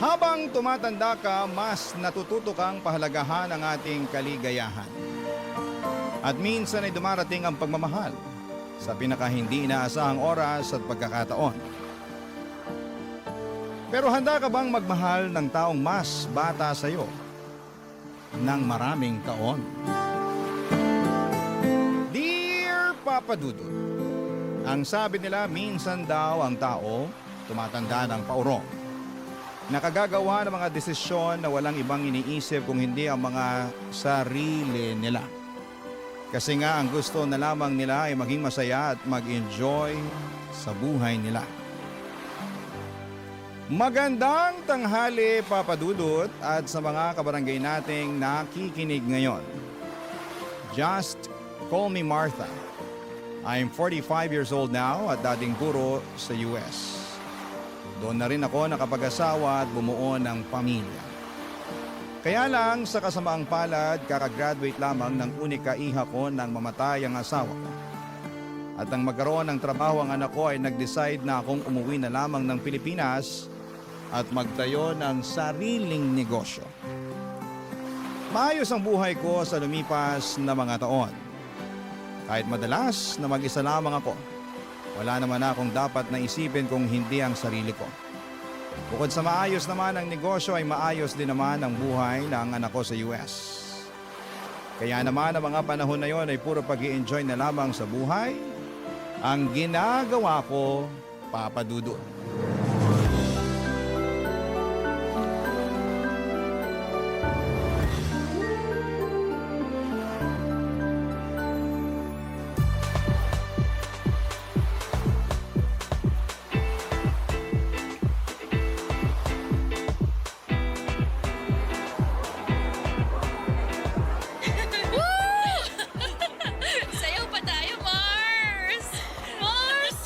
Habang tumatanda ka, mas natututo kang pahalagahan ang ating kaligayahan. At minsan ay dumarating ang pagmamahal sa pinaka hindi inaasahang oras at pagkakataon. Pero handa ka bang magmahal ng taong mas bata sa iyo ng maraming taon? Dear Papa Dudut, ang sabi nila minsan daw ang tao tumatanda ng paurong. Nakagagawa ng mga desisyon na walang ibang iniisip kung hindi ang mga sarili nila. Kasi nga ang gusto na lamang nila ay maging masaya at mag-enjoy sa buhay nila. Magandang tanghali, Papa Dudut, at sa mga kabarangay nating nakikinig ngayon. Just call me Martha. I'm 45 years old now at dating guro sa US. Doon na rin ako nakapag-asawa at bumuo ng pamilya. Kaya lang sa kasamaang palad, kakagraduate lamang ng unika iha ko nang mamatay ang asawa ko. At nang magkaroon ng trabaho ang anak ko ay nag-decide na akong umuwi na lamang ng Pilipinas at magtayo ng sariling negosyo. Maayos ang buhay ko sa lumipas na mga taon. Kahit madalas na mag-isa lamang ako, wala naman akong dapat na isipin kung hindi ang sarili ko. Bukod sa maayos naman ang negosyo ay maayos din naman ang buhay ng anak ko sa US. Kaya naman ang mga panahon na yon ay puro pag-i-enjoy na lamang sa buhay ang ginagawa ko, Papa Dudut. Sayaw pa tayo, Mars! Mars!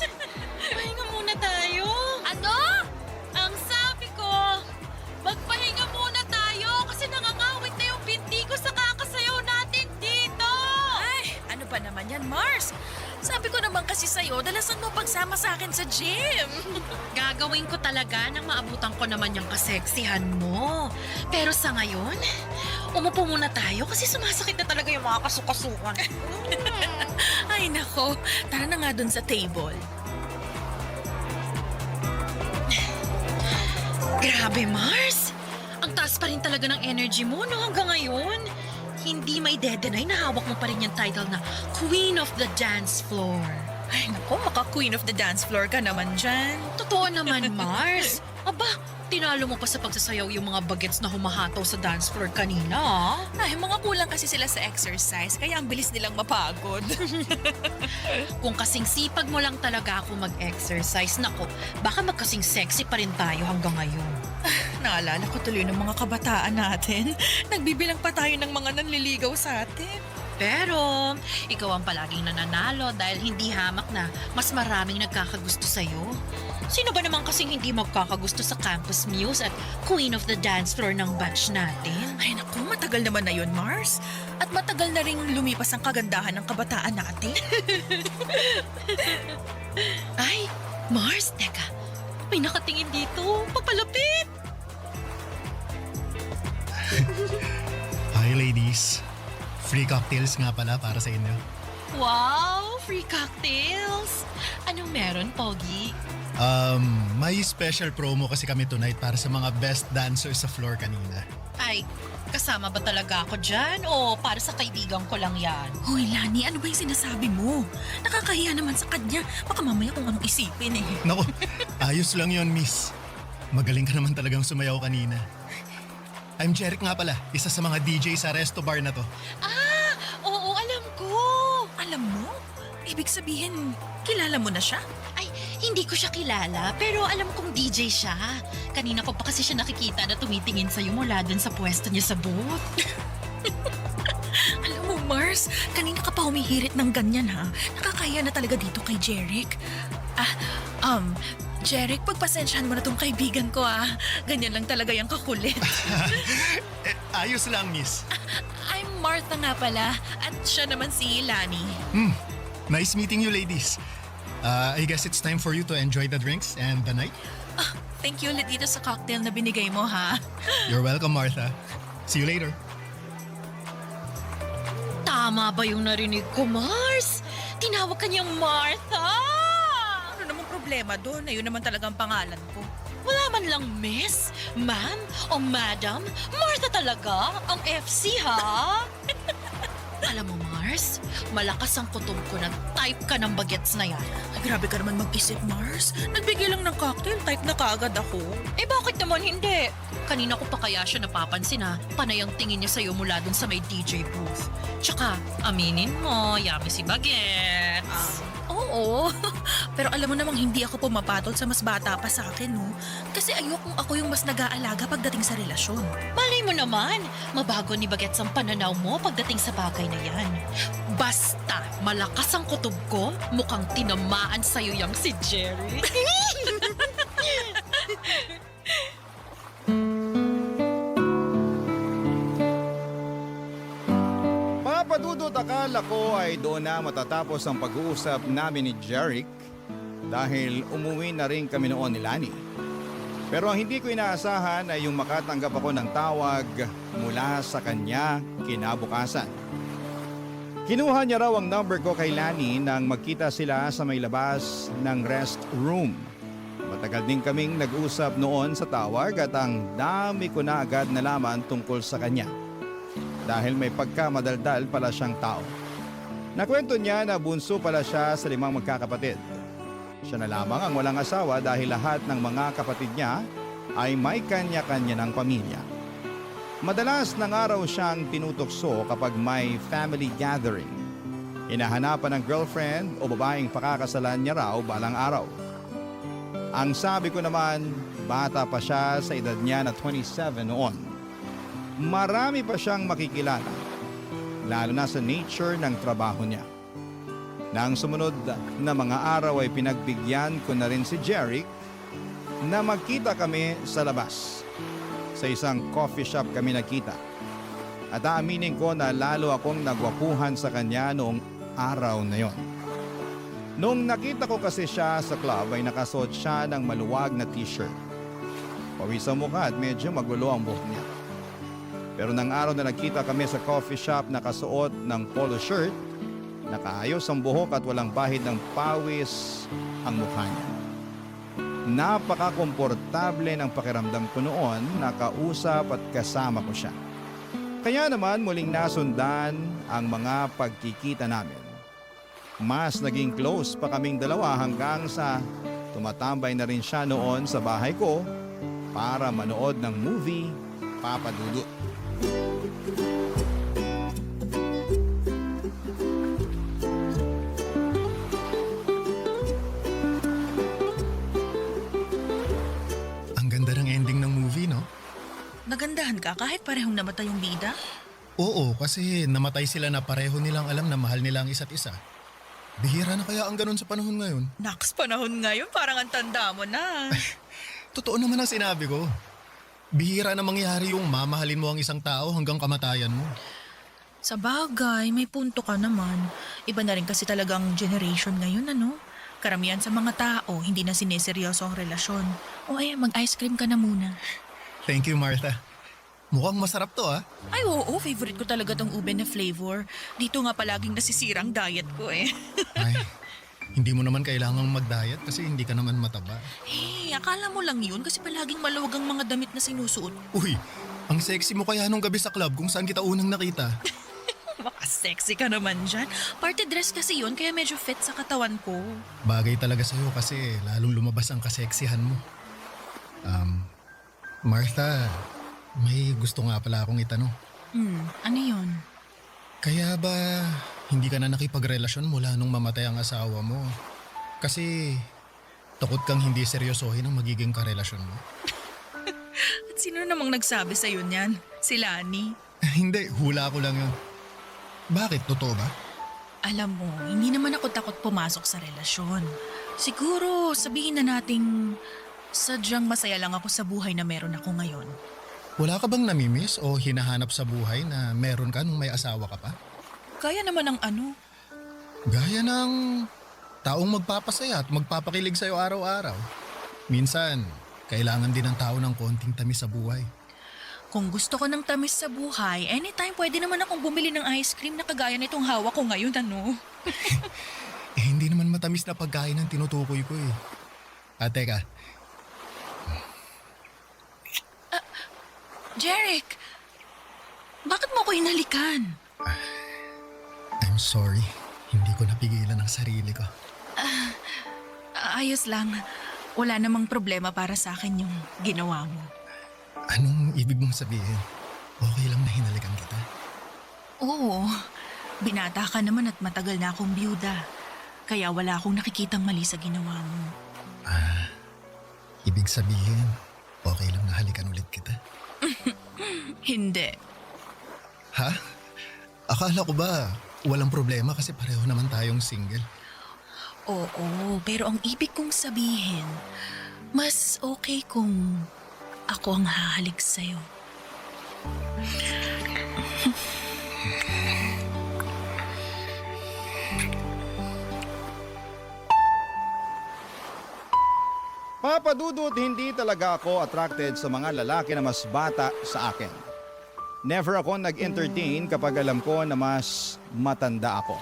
Pahinga muna tayo. Ano? Ang sabi ko, magpahinga muna tayo kasi nangangawit na yung binti ko sa kakasayaw natin dito. Ay, ano ba naman yan, Mars? Sabi ko naman kasi sa'yo, dalasan mo pagsama sa akin sa gym. Gagawin ko talaga nang maabutan ko naman yung kaseksihan mo. Pero sa ngayon, umupo muna tayo kasi sumasakit na talaga yung mga kasukasukan. Ay nako, tara na nga dun sa table. Grabe, Mars! Ang taas pa rin talaga ng energy mo no hanggang ngayon. Hindi may dedenay na hawak mo pa rin yung title na Queen of the Dance Floor. Ay nako, maka-Queen of the Dance Floor ka naman dyan. Totoo naman, Mars. Aba, tinalo mo pa sa pagsasayaw yung mga bagets na humahataw sa dance floor kanina. Ay, mga kulang kasi sila sa exercise, kaya ang bilis nilang mapagod. Kung kasing sipag mo lang talaga ako mag-exercise, nako, baka magkasing sexy pa rin tayo hanggang ngayon. Naalala ko tuloy ng mga kabataan natin. Nagbibilang pa tayo ng mga nanliligaw sa atin. Pero, ikaw ang palaging nananalo dahil hindi hamak na mas maraming nagkakagusto sa'yo. Sino ba naman kasing hindi magkakagusto sa Campus Muse at Queen of the Dance Floor ng batch natin? Ay naku, matagal naman na yun, Mars. At matagal na ring lumipas ang kagandahan ng kabataan natin. Ay, Mars, teka. May nakatingin dito. Papalapit! Hi ladies. Free cocktails nga pala para sa inyo. Wow! Free cocktails! Anong meron, Pogi? May special promo kasi kami tonight para sa mga best dancers sa floor kanina. Ay, kasama ba talaga ako dyan? O para sa kaibigan ko lang yan? Hoy, Lani, ano ba yung sinasabi mo? Nakakahiya naman sa kanya. Baka mamaya kung anong isipin eh. Naku, ayos lang yon miss. Magaling ka naman talagang sumayaw kanina. I'm Jeric nga pala, isa sa mga DJ sa resto bar na to. Ah! Oo, alam ko! Alam mo? Ibig sabihin, kilala mo na siya? Ay, hindi ko siya kilala, pero alam kong DJ siya. Kanina ko pa kasi siya nakikita na tumitingin sa'yo mula dun sa pwesto niya sa booth. Alam mo, Mars, kanina ka pa humihirit ng ganyan ha. Nakakaya na talaga dito kay Jeric. Jeric, pagpasensyahan mo na tong kaibigan ko ah. Ganyan lang talaga yung kakulit. Ayos lang miss. I'm Martha nga pala at siya naman si Lani. Nice meeting you ladies. I guess it's time for you to enjoy the drinks and the night. Thank you ulit dito sa cocktail na binigay mo, ha? You're welcome, Martha. See you later. Tama ba yung narinig ko, Mars? Tinawag ka niyang Martha! Ano namang problema doon? Ayun naman talagang pangalan ko. Wala man lang miss, ma'am, o madam. Martha talaga, ang FC, ha? Alam mo, Mars, malakas ang kutob ko na type ka ng bagets na yan. Ay, grabe ka naman mag-isip, Mars. Nagbigay lang ng cocktail, type na kaagad ako. Eh bakit naman hindi? Kanina ko pa kaya siya napapansin ha, panay ang tingin niya sa'yo mula dun sa may DJ booth. Tsaka, aminin mo, yummy si bagets. Oo, pero alam mo namang hindi ako pumapatol sa mas bata pa sa akin, no? Kasi ayokong ako yung mas nag-aalaga pagdating sa relasyon. Malay mo naman, mabago ni bagets ang pananaw mo pagdating sa bagay na yan. Basta, malakas ang kutob ko, mukhang tinamaan sa'yo yang si Jerry. Papadudot, akala ko ay doon na matatapos ang pag-uusap namin ni Jeric dahil umuwi na rin kami noon ni Lani. Pero ang hindi ko inaasahan ay yung makatanggap ako ng tawag mula sa kanya kinabukasan. Kinuha niya raw ang number ko kay Lani nang magkita sila sa may labas ng rest room. Matagal din kaming nag-usap noon sa tawag at ang dami ko na agad nalaman tungkol sa kanya. Dahil may pagkamadaldal pala siyang tao. Nakwento niya na bunso pala siya sa 5 magkakapatid. Siya na lamang ang walang asawa dahil lahat ng mga kapatid niya ay may kanya-kanya ng pamilya. Madalas ng araw siyang tinutokso kapag may family gathering. Hinahanapan ng girlfriend o babaeng pakakasalan niya raw balang araw. Ang sabi ko naman, bata pa siya sa edad niya na 27 noon. Marami pa siyang makikilala, lalo na sa nature ng trabaho niya. Nang sumunod na mga araw ay pinagbigyan ko na rin si Jeric na magkita kami sa labas. Sa isang coffee shop kami nakita. At aaminin ko na lalo akong nagwapuhan sa kanya noong araw na yon. Noong nakita ko kasi siya sa club ay nakasuot siya ng maluwag na t-shirt. Pawis ang mukha at medyo magulo ang buhok niya. Pero nang araw na nagkita kami sa coffee shop nakasuot ng polo shirt, nakaayos ang buhok at walang bahid ng pawis ang mukha niya. Napaka-komportable ng pakiramdam ko noon, nakausap at kasama ko siya. Kaya naman muling nasundan ang mga pagkikita namin. Mas naging close pa kaming dalawa hanggang sa tumatambay na rin siya noon sa bahay ko para manood ng movie Papadudot. Ang ganda ng ending ng movie, no? Nagandahan ka kahit parehong namatay yung bida? Oo, kasi namatay sila na pareho nilang alam na mahal nila ang isa't isa. Bihira na kaya ang ganun sa panahon ngayon. Naks, panahon ngayon, parang ang tanda mo na. Totoo naman ang sinabi ko. Bihira na mangyari yung mamahalin mo ang isang tao hanggang kamatayan mo. Sa bagay, may punto ka naman. Iba na rin kasi talagang generation ngayon, ano? Karamihan sa mga tao, hindi na sineseryoso ang relasyon. O ay, mag-ice cream ka na muna. Thank you, Martha. Mukhang masarap to, ah. Ay, oo, favorite ko talaga tong ube na flavor. Dito nga palaging nasisirang diet ko eh. Ay, hindi mo naman kailangang mag-diet kasi hindi ka naman mataba. Hey, akala mo lang yun kasi palaging maluwag ang mga damit na sinusuot. Uy, ang sexy mo kaya nung gabi sa club kung saan kita unang nakita. Baka sexy ka naman dyan. Party dress kasi yun kaya medyo fit sa katawan ko. Bagay talaga sa'yo kasi lalong lumabas ang kaseksihan mo. Martha, may gusto nga pala akong itanong. Ano yun? Kaya ba hindi ka na nakipagrelasyon mula nung mamatay ang asawa mo? Kasi takot kang hindi seryosohin ang magiging karelasyon mo. At sino namang nagsabi sa'yo niyan? Si Lani? Hindi, hula ko lang yun. Bakit? Totoo ba? Alam mo, hindi naman ako takot pumasok sa relasyon. Siguro sabihin na nating sadyang masaya lang ako sa buhay na meron ako ngayon. Wala ka bang namimiss o hinahanap sa buhay na meron ka nung may asawa ka pa? Kaya naman ang ano? Gaya ng taong magpapasaya at magpapakilig sa'yo araw-araw. Minsan, kailangan din ng tao ng konting tamis sa buhay. Kung gusto ko ng tamis sa buhay, anytime pwede naman akong bumili ng ice cream na kagaya nitong hawak ko ngayon, ano? Hindi naman matamis na pagkain ang tinutukoy ko eh. Teka. Jeric! Bakit mo ko inalikan? I'm sorry. Hindi ko napigilan ang sarili ko. Ayos lang. Wala namang problema para sa akin yung ginawa mo. Anong ibig mong sabihin? Okay lang na hinalikan kita? Oo, binata ka naman at matagal na akong byuda. Kaya wala akong nakikitang mali sa ginawa mo. Ibig sabihin, okay lang na halikan ulit kita? Hindi. Ha? Akala ko ba walang problema kasi pareho naman tayong single? Oo, pero ang ibig kong sabihin, mas okay kung ako ang hahalik sa'yo. Papa Dudut, hindi talaga ako attracted sa mga lalaki na mas bata sa akin. Never ako nag-entertain kapag alam ko na mas matanda ako.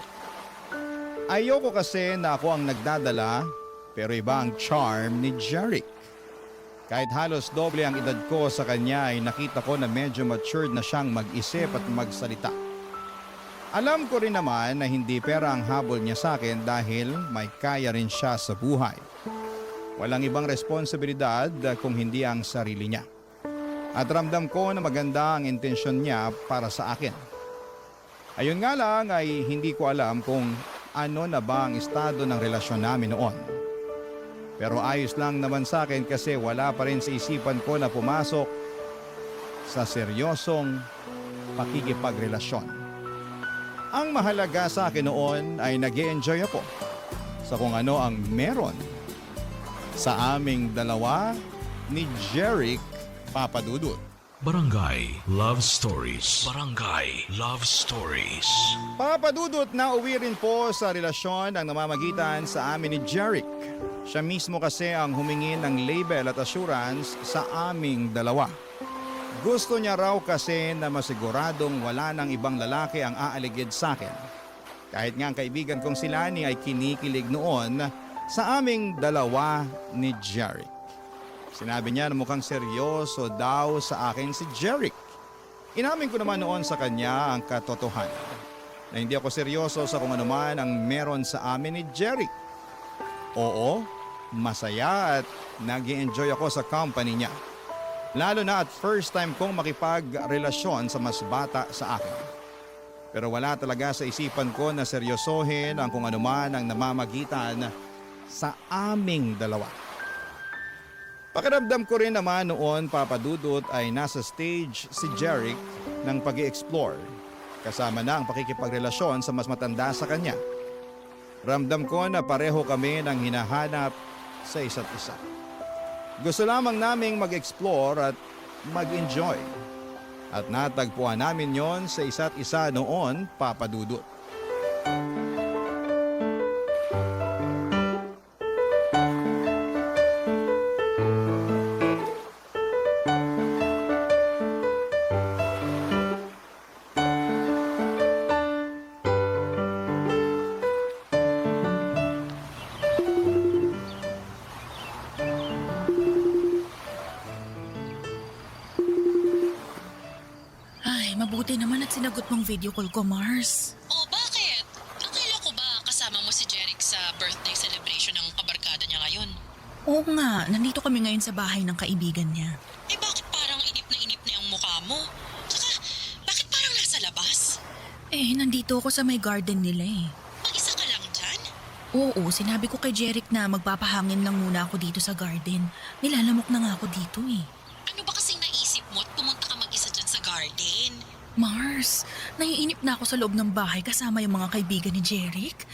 Ayoko kasi na ako ang nagdadala, pero iba ang charm ni Jeric. Kahit halos doble ang edad ko sa kanya ay nakita ko na medyo matured na siyang mag-isip at magsalita. Alam ko rin naman na hindi pera ang habol niya sa akin dahil may kaya rin siya sa buhay. Walang ibang responsibilidad kung hindi ang sarili niya. At ramdam ko na maganda ang intensyon niya para sa akin. Ayun nga lang ay hindi ko alam kung ano na ba ang estado ng relasyon namin noon. Pero ayos lang naman sa akin kasi wala pa rin sa isipan ko na pumasok sa seryosong pakikipagrelasyon. Ang mahalaga sa akin noon ay nag-e-enjoy ako sa kung ano ang meron sa aming dalawa ni Jeric, Papa Dudut. Barangay Love Stories. Barangay Love Stories. Papa Dudut, nauwi rin po sa relasyon ang namamagitan sa amin ni Jeric. Siya mismo kasi ang humingi ng label at assurance sa aming dalawa. Gusto niya raw kasi na masiguradong wala ng ibang lalaki ang aaligid sa akin. Kahit nga ang kaibigan kong si Lani ay kinikilig noon sa aming dalawa ni Jeric. Sinabi niya na mukhang seryoso daw sa akin si Jeric. Inamin ko naman noon sa kanya ang katotohanan na hindi ako seryoso sa kung ano man ang meron sa amin ni Jeric. Oo, masaya at nag-i-enjoy ako sa company niya. Lalo na at first time kong makipagrelasyon sa mas bata sa akin. Pero wala talaga sa isipan ko na seryosohin ang kung ano man ang namamagitan sa aming dalawa. Pakiramdam ko rin naman noon, Papa Dudut, ay nasa stage si Jeric ng pag-i-explore. Kasama na ang pakikipagrelasyon sa mas matanda sa kanya. Ramdam ko na pareho kami ng hinahanap sa isa't isa. Gusto lamang naming mag-explore at mag-enjoy. At natagpuan namin yon sa isa't isa noon, Papa Dudut. Ay, mabuti naman at sinagot mong video call ko, Mars. Oh, bakit? Akala ko ba kasama mo si Jeric sa birthday celebration ng kabarkada niya ngayon? Oo nga, nandito kami ngayon sa bahay ng kaibigan niya. Eh bakit parang inip na yung mukha mo? Tsaka, bakit parang nasa labas? Eh, nandito ako sa may garden nila eh. Mag-isa ka lang dyan? Oo, sinabi ko kay Jeric na magpapahangin lang muna ako dito sa garden. Nilalamok na nga ako dito eh. Ano ba kasing naisip mo at pumunta ka mag-isa dyan sa garden? Mars, naiinip na ako sa loob ng bahay kasama yung mga kaibigan ni Jeric.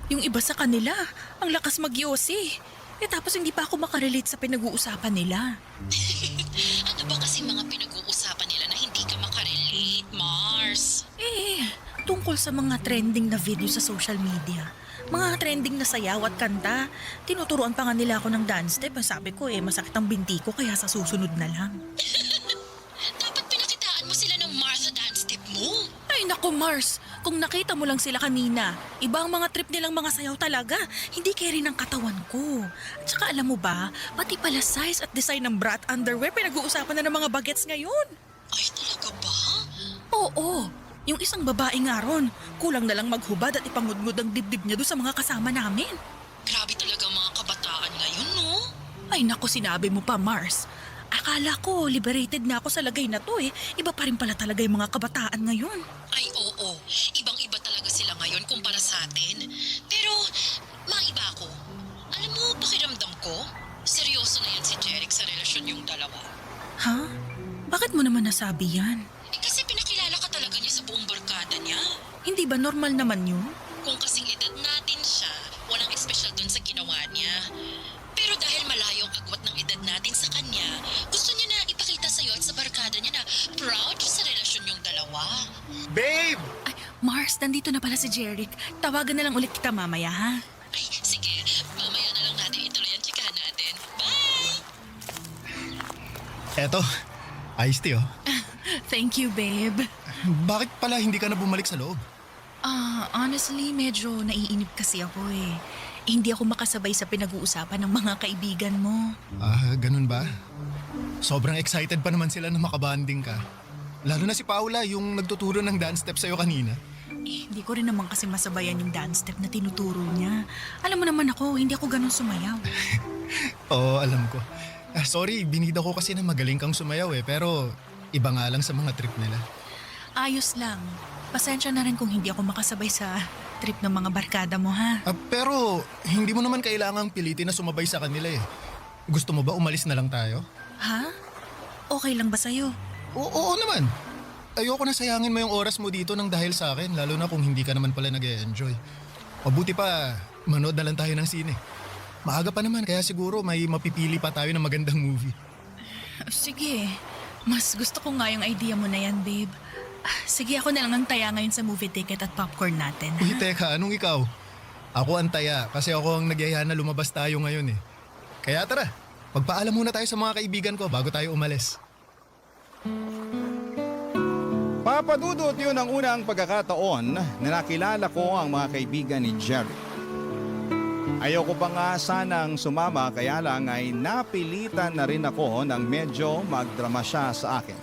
Yung iba sa kanila, ang lakas magyosi. Eh tapos hindi pa ako makarelate sa pinag-uusapan nila. Ano ba kasi mga pinag-uusapan nila na hindi ka makarelate, Mars? Eh, tungkol sa mga trending na video sa social media. Mga trending na sayaw at kanta. Tinuturuan pa nga nila ako ng dance step. Sabi ko masakit ang binti ko kaya sa susunod na lang. Dapat pinakitaan mo sila ng Martha dance tip mo. Ay naku Mars, kung nakita mo lang sila kanina, iba ang mga trip nilang mga sayaw talaga. Hindi kaya rin ang katawan ko. At saka alam mo ba, pati pala size at design ng brat underwear pinag-uusapan na ng mga bagets ngayon. Ay, talaga ba? Oo, yung isang babae nga ron, kulang na lang maghubad at ipangudngod ang dibdib niya doon sa mga kasama namin. Grabe talaga mga kabataan ngayon, no? Ay naku, sinabi mo pa Mars. Akala ko liberated na ako sa lagay na to Iba pa rin pala talaga yung mga kabataan ngayon. Ay, oo. Ibang-iba talaga sila ngayon kumpara sa atin. Pero, maiba ako. Alam mo, pakiramdam ko, seryoso na yan si Jeric sa relasyon yung dalawa. Ha? Bakit mo naman nasabi yan? Kasi pinakilala ka talaga niya sa buong barkada niya. Hindi ba normal naman yun? Kung kasing edad natin siya, walang espesyal dun sa ginawa niya. Pero dahil malayo ang agwat ng edad natin sa kanya, gusto niya na ipakita sa'yo at sa barkada niya na proud siya sa relasyon yung dalawa. Babe! Ay, Mars, nandito na pala si Jeric. Tawagan na lang ulit kita mamaya, ha? Ay, sige. Mamaya na lang natin ituloy ang chikahan natin. Bye! Eto, iced tea oh. Thank you, babe. Bakit pala hindi ka na bumalik sa loob? Honestly, medyo naiinip kasi ako Hindi ako makasabay sa pinag-uusapan ng mga kaibigan mo. Ganun ba? Sobrang excited pa naman sila na makabanding ka. Lalo na si Paula, yung nagtuturo ng dance step sa'yo kanina. Hindi ko rin naman kasi masabayan yung dance step na tinuturo niya. Alam mo naman ako, hindi ako ganun sumayaw. Oo, alam ko. Sorry, binida ko kasi na magaling kang sumayaw pero iba nga lang sa mga trip nila. Ayos lang. Pasensya na rin kung hindi ako makasabay sa trip ng mga barkada mo, ha? Pero hindi mo naman kailangang pilitin na sumabay sa kanila Gusto mo ba umalis na lang tayo? Ha? Okay lang ba sa'yo? Oo naman. Ayoko na sayangin mo yung oras mo dito nang dahil sa akin, lalo na kung hindi ka naman pala nag-e-enjoy. Mabuti pa, manood na lang tayo ng sine. Maaga pa naman, kaya siguro may mapipili pa tayo ng magandang movie. Sige. Mas gusto ko nga yung idea mo na yan, babe. Sige, ako na lang ang taya ngayon sa movie ticket at popcorn natin. Uy, teka, anong ikaw? Ako ang taya kasi ako ang nagyaya na lumabas tayo ngayon Kaya tara, magpaalam muna tayo sa mga kaibigan ko bago tayo umalis. Papadudot yun ang unang pagkakataon na nakilala ko ang mga kaibigan ni Jerry. Ayoko pa nga sanang sumama kaya lang ay napilitan na rin ako nang medyo magdrama siya sa akin.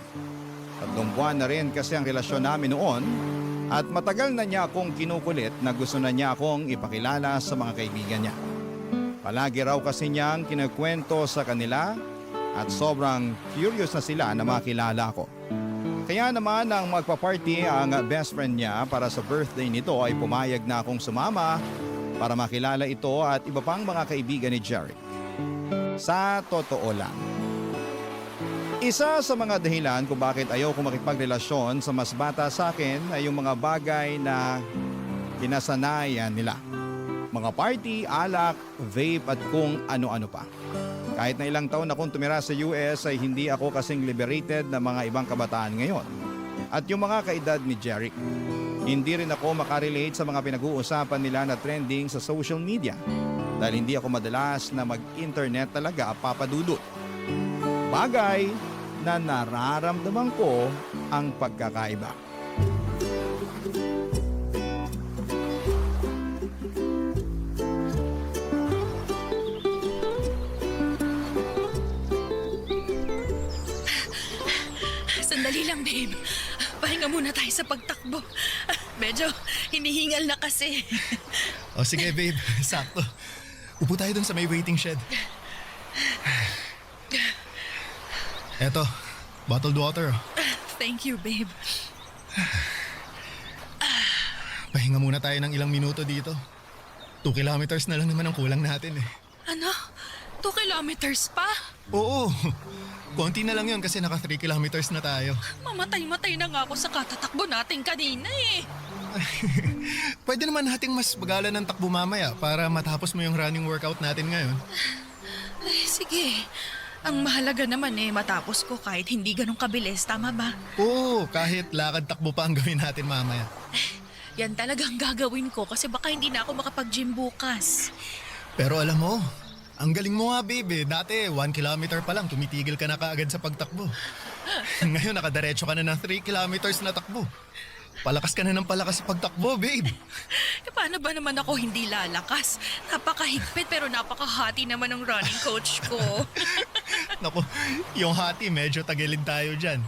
3 buwan na rin kasi ang relasyon namin noon at matagal na niya akong kinukulit na gusto na niya akong ipakilala sa mga kaibigan niya. Palagi raw kasi niyang kinukwento sa kanila at sobrang curious na sila na makilala ko. Kaya naman nang magpa-party ang best friend niya para sa birthday nito ay pumayag na akong sumama para makilala ito at iba pang mga kaibigan ni Jerry. Sa totoo lang, isa sa mga dahilan kung bakit ayaw ko makipagrelasyon sa mas bata sa akin ay yung mga bagay na kinasanayan nila. Mga party, alak, vape at kung ano-ano pa. Kahit na ilang taon akong tumira sa US ay hindi ako kasing liberated na mga ibang kabataan ngayon. At yung mga kaedad ni Jeric, hindi rin ako makarelate sa mga pinag-uusapan nila na trending sa social media dahil hindi ako madalas na mag-internet talaga papadudot. Bagay na nararamdaman ko ang pagkakaiba. Sandali lang, babe. Pahinga muna tayo sa pagtakbo. Medyo hinihingal na kasi. O sige babe, sakto. Upo tayo dun sa may waiting shed. Eto, bottled water. Thank you, babe. Pahinga muna tayo ng ilang minuto dito. 2 kilometers na lang naman ang kulang natin Ano? 2 kilometers pa? Oo, konti na lang yun kasi naka 3 kilometers na tayo. Mamatay-matay na nga ako sa katatakbo natin kanina Pwede naman nating mas bagalan ng takbo mamaya para matapos mo yung running workout natin ngayon. Ay, sige. Ang mahalaga naman matapos ko kahit hindi ganun kabilis, tama ba? Oo, kahit lakad takbo pa ang gawin natin mamaya. Yan talagang gagawin ko kasi baka hindi na ako makapag-gym bukas. Pero alam mo, ang galing mo nga babe. Dati 1 kilometer pa lang, tumitigil ka na kaagad sa pagtakbo. Ngayon nakadiretso ka na ng 3 kilometers na takbo. Palakas ka na ng palakas sa pagtakbo, babe. Paano ba naman ako hindi lalakas? Napakahigpit pero napakahati naman ng running coach ko. Naku, yung hati medyo tagilid tayo dyan.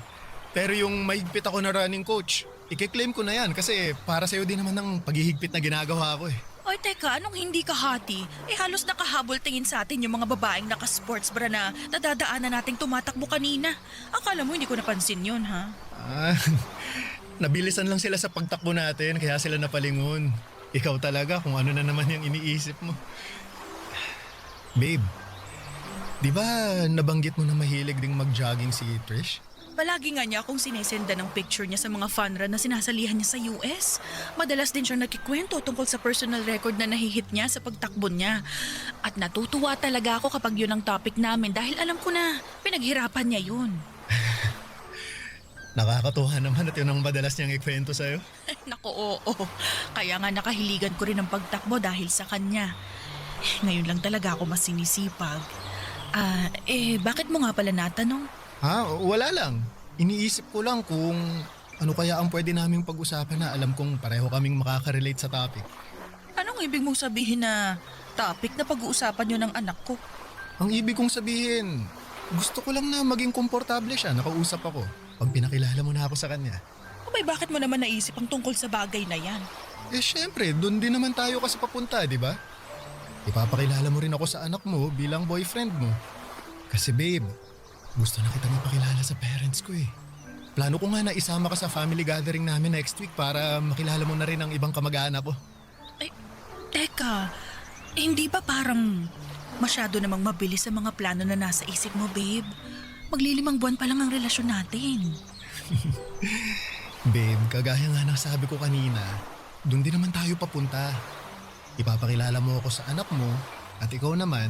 Pero yung mahigpit ako na running coach, i-claim ko na yan kasi para sa'yo din naman ng paghihigpit na ginagawa ko eh. Oy, teka, anong hindi ka hati? Halos nakahabol tingin sa atin yung mga babaeng naka-sports bra na nadadaanan nating tumatakbo kanina. Akala mo hindi ko napansin yun, ha? Ah, nabilisan lang sila sa pagtakbo natin kaya sila napalingon. Ikaw talaga kung ano na naman yung iniisip mo. Babe, di ba nabanggit mo na mahilig ding mag-jogging si Trish? Palagi nga niya akong sinesenda ng picture niya sa mga fun run na sinasalihan niya sa US. Madalas din siyang nakikwento tungkol sa personal record na nahihit niya sa pagtakbo niya. At natutuwa talaga ako kapag yun ang topic namin dahil alam ko na pinaghirapan niya yun. Nakakatuwa naman at yun ang madalas niyang ikwento sa'yo. Naku, oo. Kaya nga nakahiligan ko rin ang pagtakbo dahil sa kanya. Ngayon lang talaga ako mas sinisipag. Bakit mo nga pala natanong? Ha? Wala lang. Iniisip ko lang kung ano kaya ang pwede naming pag-usapan na alam kong pareho kaming makaka-relate sa topic. Anong ibig mong sabihin na topic na pag-uusapan nyo ng anak ko? Ang ibig kong sabihin, gusto ko lang na maging komportable siya, nakausap ako. Pag pinakilala mo na ako sa kanya. Abay, bakit mo naman naisip ang tungkol sa bagay na yan? Syempre, doon din naman tayo kasi papunta, di ba? Ipapakilala mo rin ako sa anak mo bilang boyfriend mo. Kasi babe, gusto na kitang ipakilala sa parents ko eh. Plano ko nga na isama ka sa family gathering namin next week para makilala mo na rin ang ibang kamag-anak ko. Teka, hindi ba parang masyado namang mabilis sa mga plano na nasa isip mo, babe? Maglilimang buwan pa lang ang relasyon natin. Babe, kagaya nga ng sabi ko kanina, doon din naman tayo papunta. Ipapakilala mo ako sa anak mo at ikaw naman,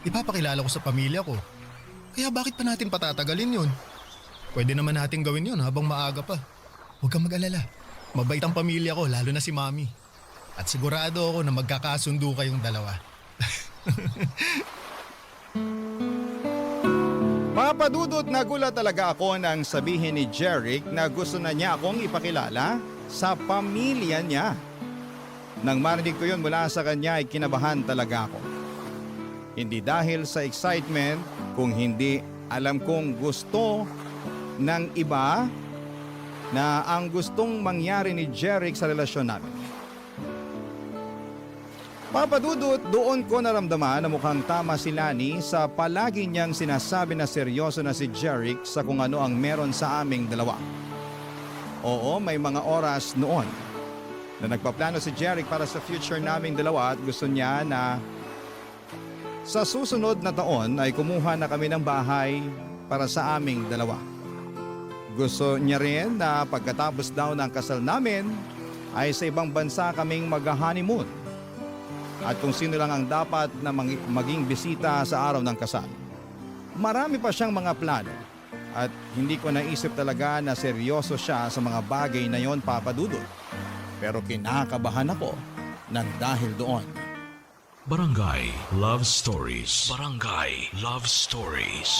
ipapakilala ko sa pamilya ko. Kaya bakit pa natin patatagalin yun? Pwede naman natin gawin yun habang maaga pa. Huwag kang mag-alala. Mabait ang pamilya ko, lalo na si Mami. At sigurado ako na magkakasundo kayong dalawa. Papadudot, nagulat talaga ako nang sabihin ni Jeric na gusto na niya akong ipakilala sa pamilya niya. Nang marinig ko yun mula sa kanya ay kinabahan talaga ako. Hindi dahil sa excitement, kung hindi alam kong gusto ng iba na ang gustong mangyari ni Jeric sa relasyon namin. Papadudot, doon ko naramdaman na mukhang tama si Lani sa palagi niyang sinasabi na seryoso na si Jeric sa kung ano ang meron sa aming dalawa. Oo, may mga oras noon na nagpaplano si Jeric para sa future naming dalawa at gusto niya na sa susunod na taon ay kumuha na kami ng bahay para sa aming dalawa. Gusto niya rin na pagkatapos daw ng kasal namin ay sa ibang bansa kaming mag-honeymoon. At kung sino lang ang dapat na maging bisita sa araw ng kasal. Marami pa siyang mga plano at hindi ko naisip talaga na seryoso siya sa mga bagay na yon, Papadudot. Pero kinakabahan ako ng dahil doon. Barangay Love Stories. Barangay Love Stories.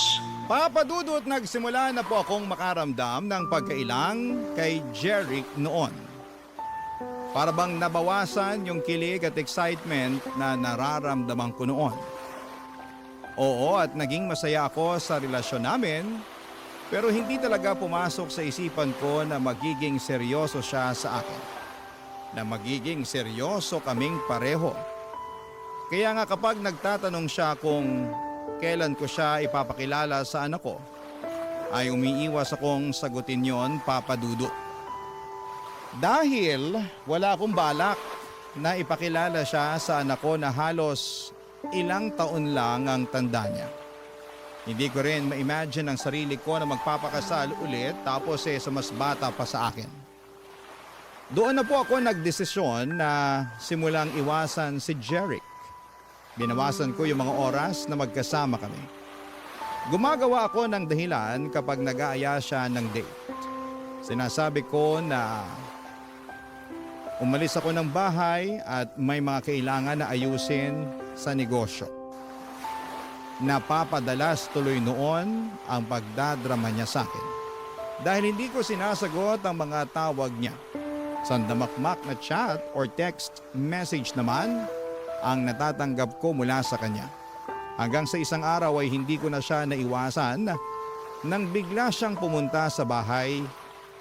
Papadudot, nagsimula na po akong makaramdam ng pagkailang kay Jeric noon. Para bang nabawasan yung kilig at excitement na nararamdaman ko noon. Oo, at naging masaya ako sa relasyon namin, pero hindi talaga pumasok sa isipan ko na magiging seryoso siya sa akin. Na magiging seryoso kaming pareho. Kaya nga kapag nagtatanong siya kung kailan ko siya ipapakilala sa anak ko, ay umiiwas akong sagutin yon, Papadudot. Dahil wala akong balak na ipakilala siya sa anak ko na halos ilang taon lang ang tanda niya. Hindi ko rin ma-imagine ang sarili ko na magpapakasal ulit tapos sa mas bata pa sa akin. Doon na po ako nagdesisyon na simulang iwasan si Jeric. Binawasan ko yung mga oras na magkasama kami. Gumagawa ako ng dahilan kapag nag-aaya siya ng date. Sinasabi ko na Umalis ako ng bahay at may mga kailangan na ayusin sa negosyo. Napapadalas tuloy noon ang pagdadrama niya sa akin. Dahil hindi ko sinasagot ang mga tawag niya. Sandamakmak na chat or text message naman ang natatanggap ko mula sa kanya. Hanggang sa isang araw ay hindi ko na siya naiwasan nang bigla siyang pumunta sa bahay,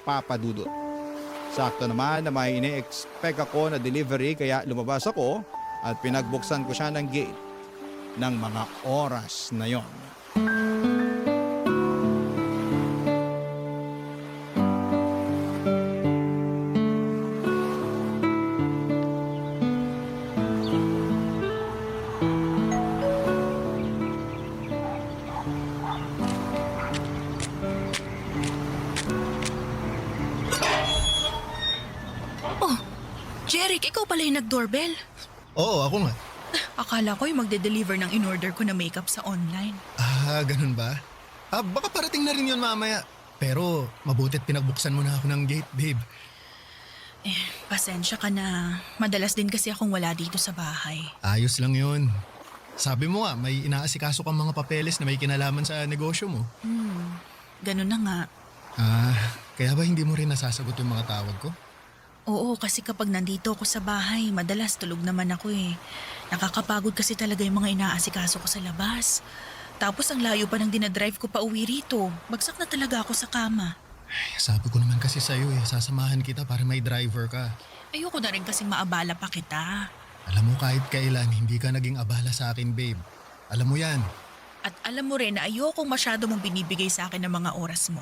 Papa Dudut. Sakto naman na may ine-expect ako na delivery kaya lumabas ako at pinagbuksan ko siya ng gate ng mga oras na yon. Oh, Jeric, ikaw pala yung nag-doorbell. Oo, ako nga. Akala ko yung magde-deliver ng in-order ko na makeup sa online. Ah, ganun ba? Baka parating na rin yun mamaya. Pero mabutit pinagbuksan mo na ako ng gate, babe. Pasensya ka na. Madalas din kasi akong wala dito sa bahay. Ayos lang yun. Sabi mo nga, may inaasikaso kang mga papeles na may kinalaman sa negosyo mo. Ganun na nga. Kaya ba hindi mo rin nasasagot yung mga tawag ko? Oo, kasi kapag nandito ako sa bahay, madalas tulog naman ako eh. Nakakapagod kasi talaga yung mga inaasikaso ko sa labas. Tapos ang layo pa ng dinadrive ko pa uwi rito. Bagsak na talaga ako sa kama. Ay, sabi ko naman kasi sa'yo sasamahan kita para may driver ka. Ayoko na rin kasing maabala pa kita. Alam mo kahit kailan, hindi ka naging abala sa akin, babe. Alam mo yan. At alam mo rin na ayokong masyado mong binibigay sa akin ng mga oras mo.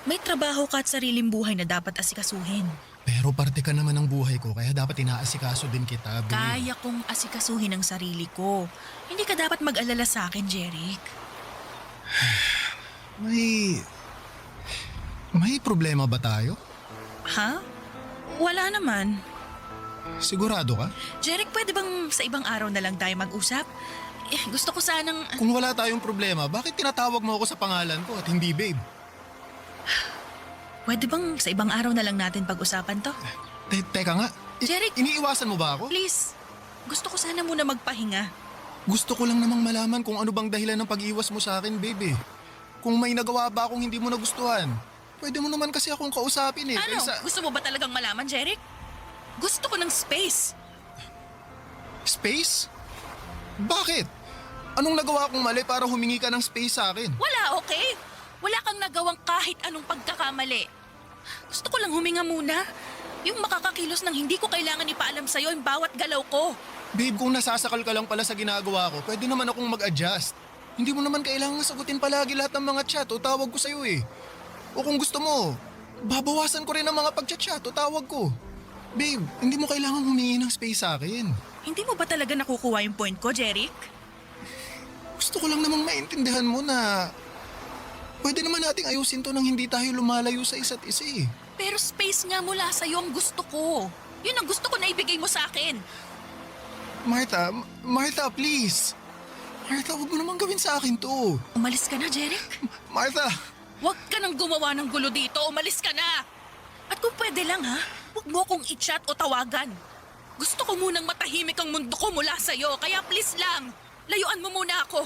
May trabaho ka at sariling buhay na dapat asikasuhin. Pero parte ka naman ng buhay ko, kaya dapat inaasikaso din kita, babe. Kaya kong asikasuhin ang sarili ko. Hindi ka dapat mag-alala sa akin, Jeric. May problema ba tayo? Ha? Wala naman. Sigurado ka? Jeric, pwede bang sa ibang araw na lang tayo mag-usap? Gusto ko sanang... Kung wala tayong problema, bakit tinatawag mo ako sa pangalan ko at hindi babe? Pwede bang sa ibang araw na lang natin pag-usapan to? Teka nga. Jeric! Iniiwasan mo ba ako? Please, gusto ko sana muna magpahinga. Gusto ko lang namang malaman kung ano bang dahilan ng pag-iwas mo sa akin, babe. Kung may nagawa ba akong hindi mo nagustuhan, pwede mo naman kasi akong kausapin eh. Ano? Gusto mo ba talagang malaman, Jeric? Gusto ko ng space. Space? Bakit? Anong nagawa kong mali para humingi ka ng space sa akin? Wala, okay? Wala kang nagawang kahit anong pagkakamali. Gusto ko lang huminga muna. Yung makakakilos ng hindi ko kailangan ipaalam sa'yo yung bawat galaw ko. Babe, kung nasasakal ka lang pala sa ginagawa ko, pwede naman akong mag-adjust. Hindi mo naman kailangan sagutin palagi lahat ng mga chat o tawag ko sa'yo eh. O kung gusto mo, babawasan ko rin ang mga pag-chat o tawag ko. Babe, hindi mo kailangan humingi ng space sa akin. Hindi mo ba talaga nakukuha yung point ko, Jeric? Gusto ko lang namang maintindihan mo na pwede naman nating ayusin to nang hindi tayo lumalayo sa isa't isa eh. Pero space nga mula sa'yo ang gusto ko. Yun ang gusto ko na ibigay mo sa akin. Martha, please. Martha, huwag mo naman gawin sa akin to. Umalis ka na, Jeric. Martha! Huwag ka nang gumawa ng gulo dito. Umalis ka na. At kung pwede lang ha, huwag mo akong i-chat o tawagan. Gusto ko munang matahimik ang mundo ko mula sa'yo. Kaya please lang, layuan mo muna ako.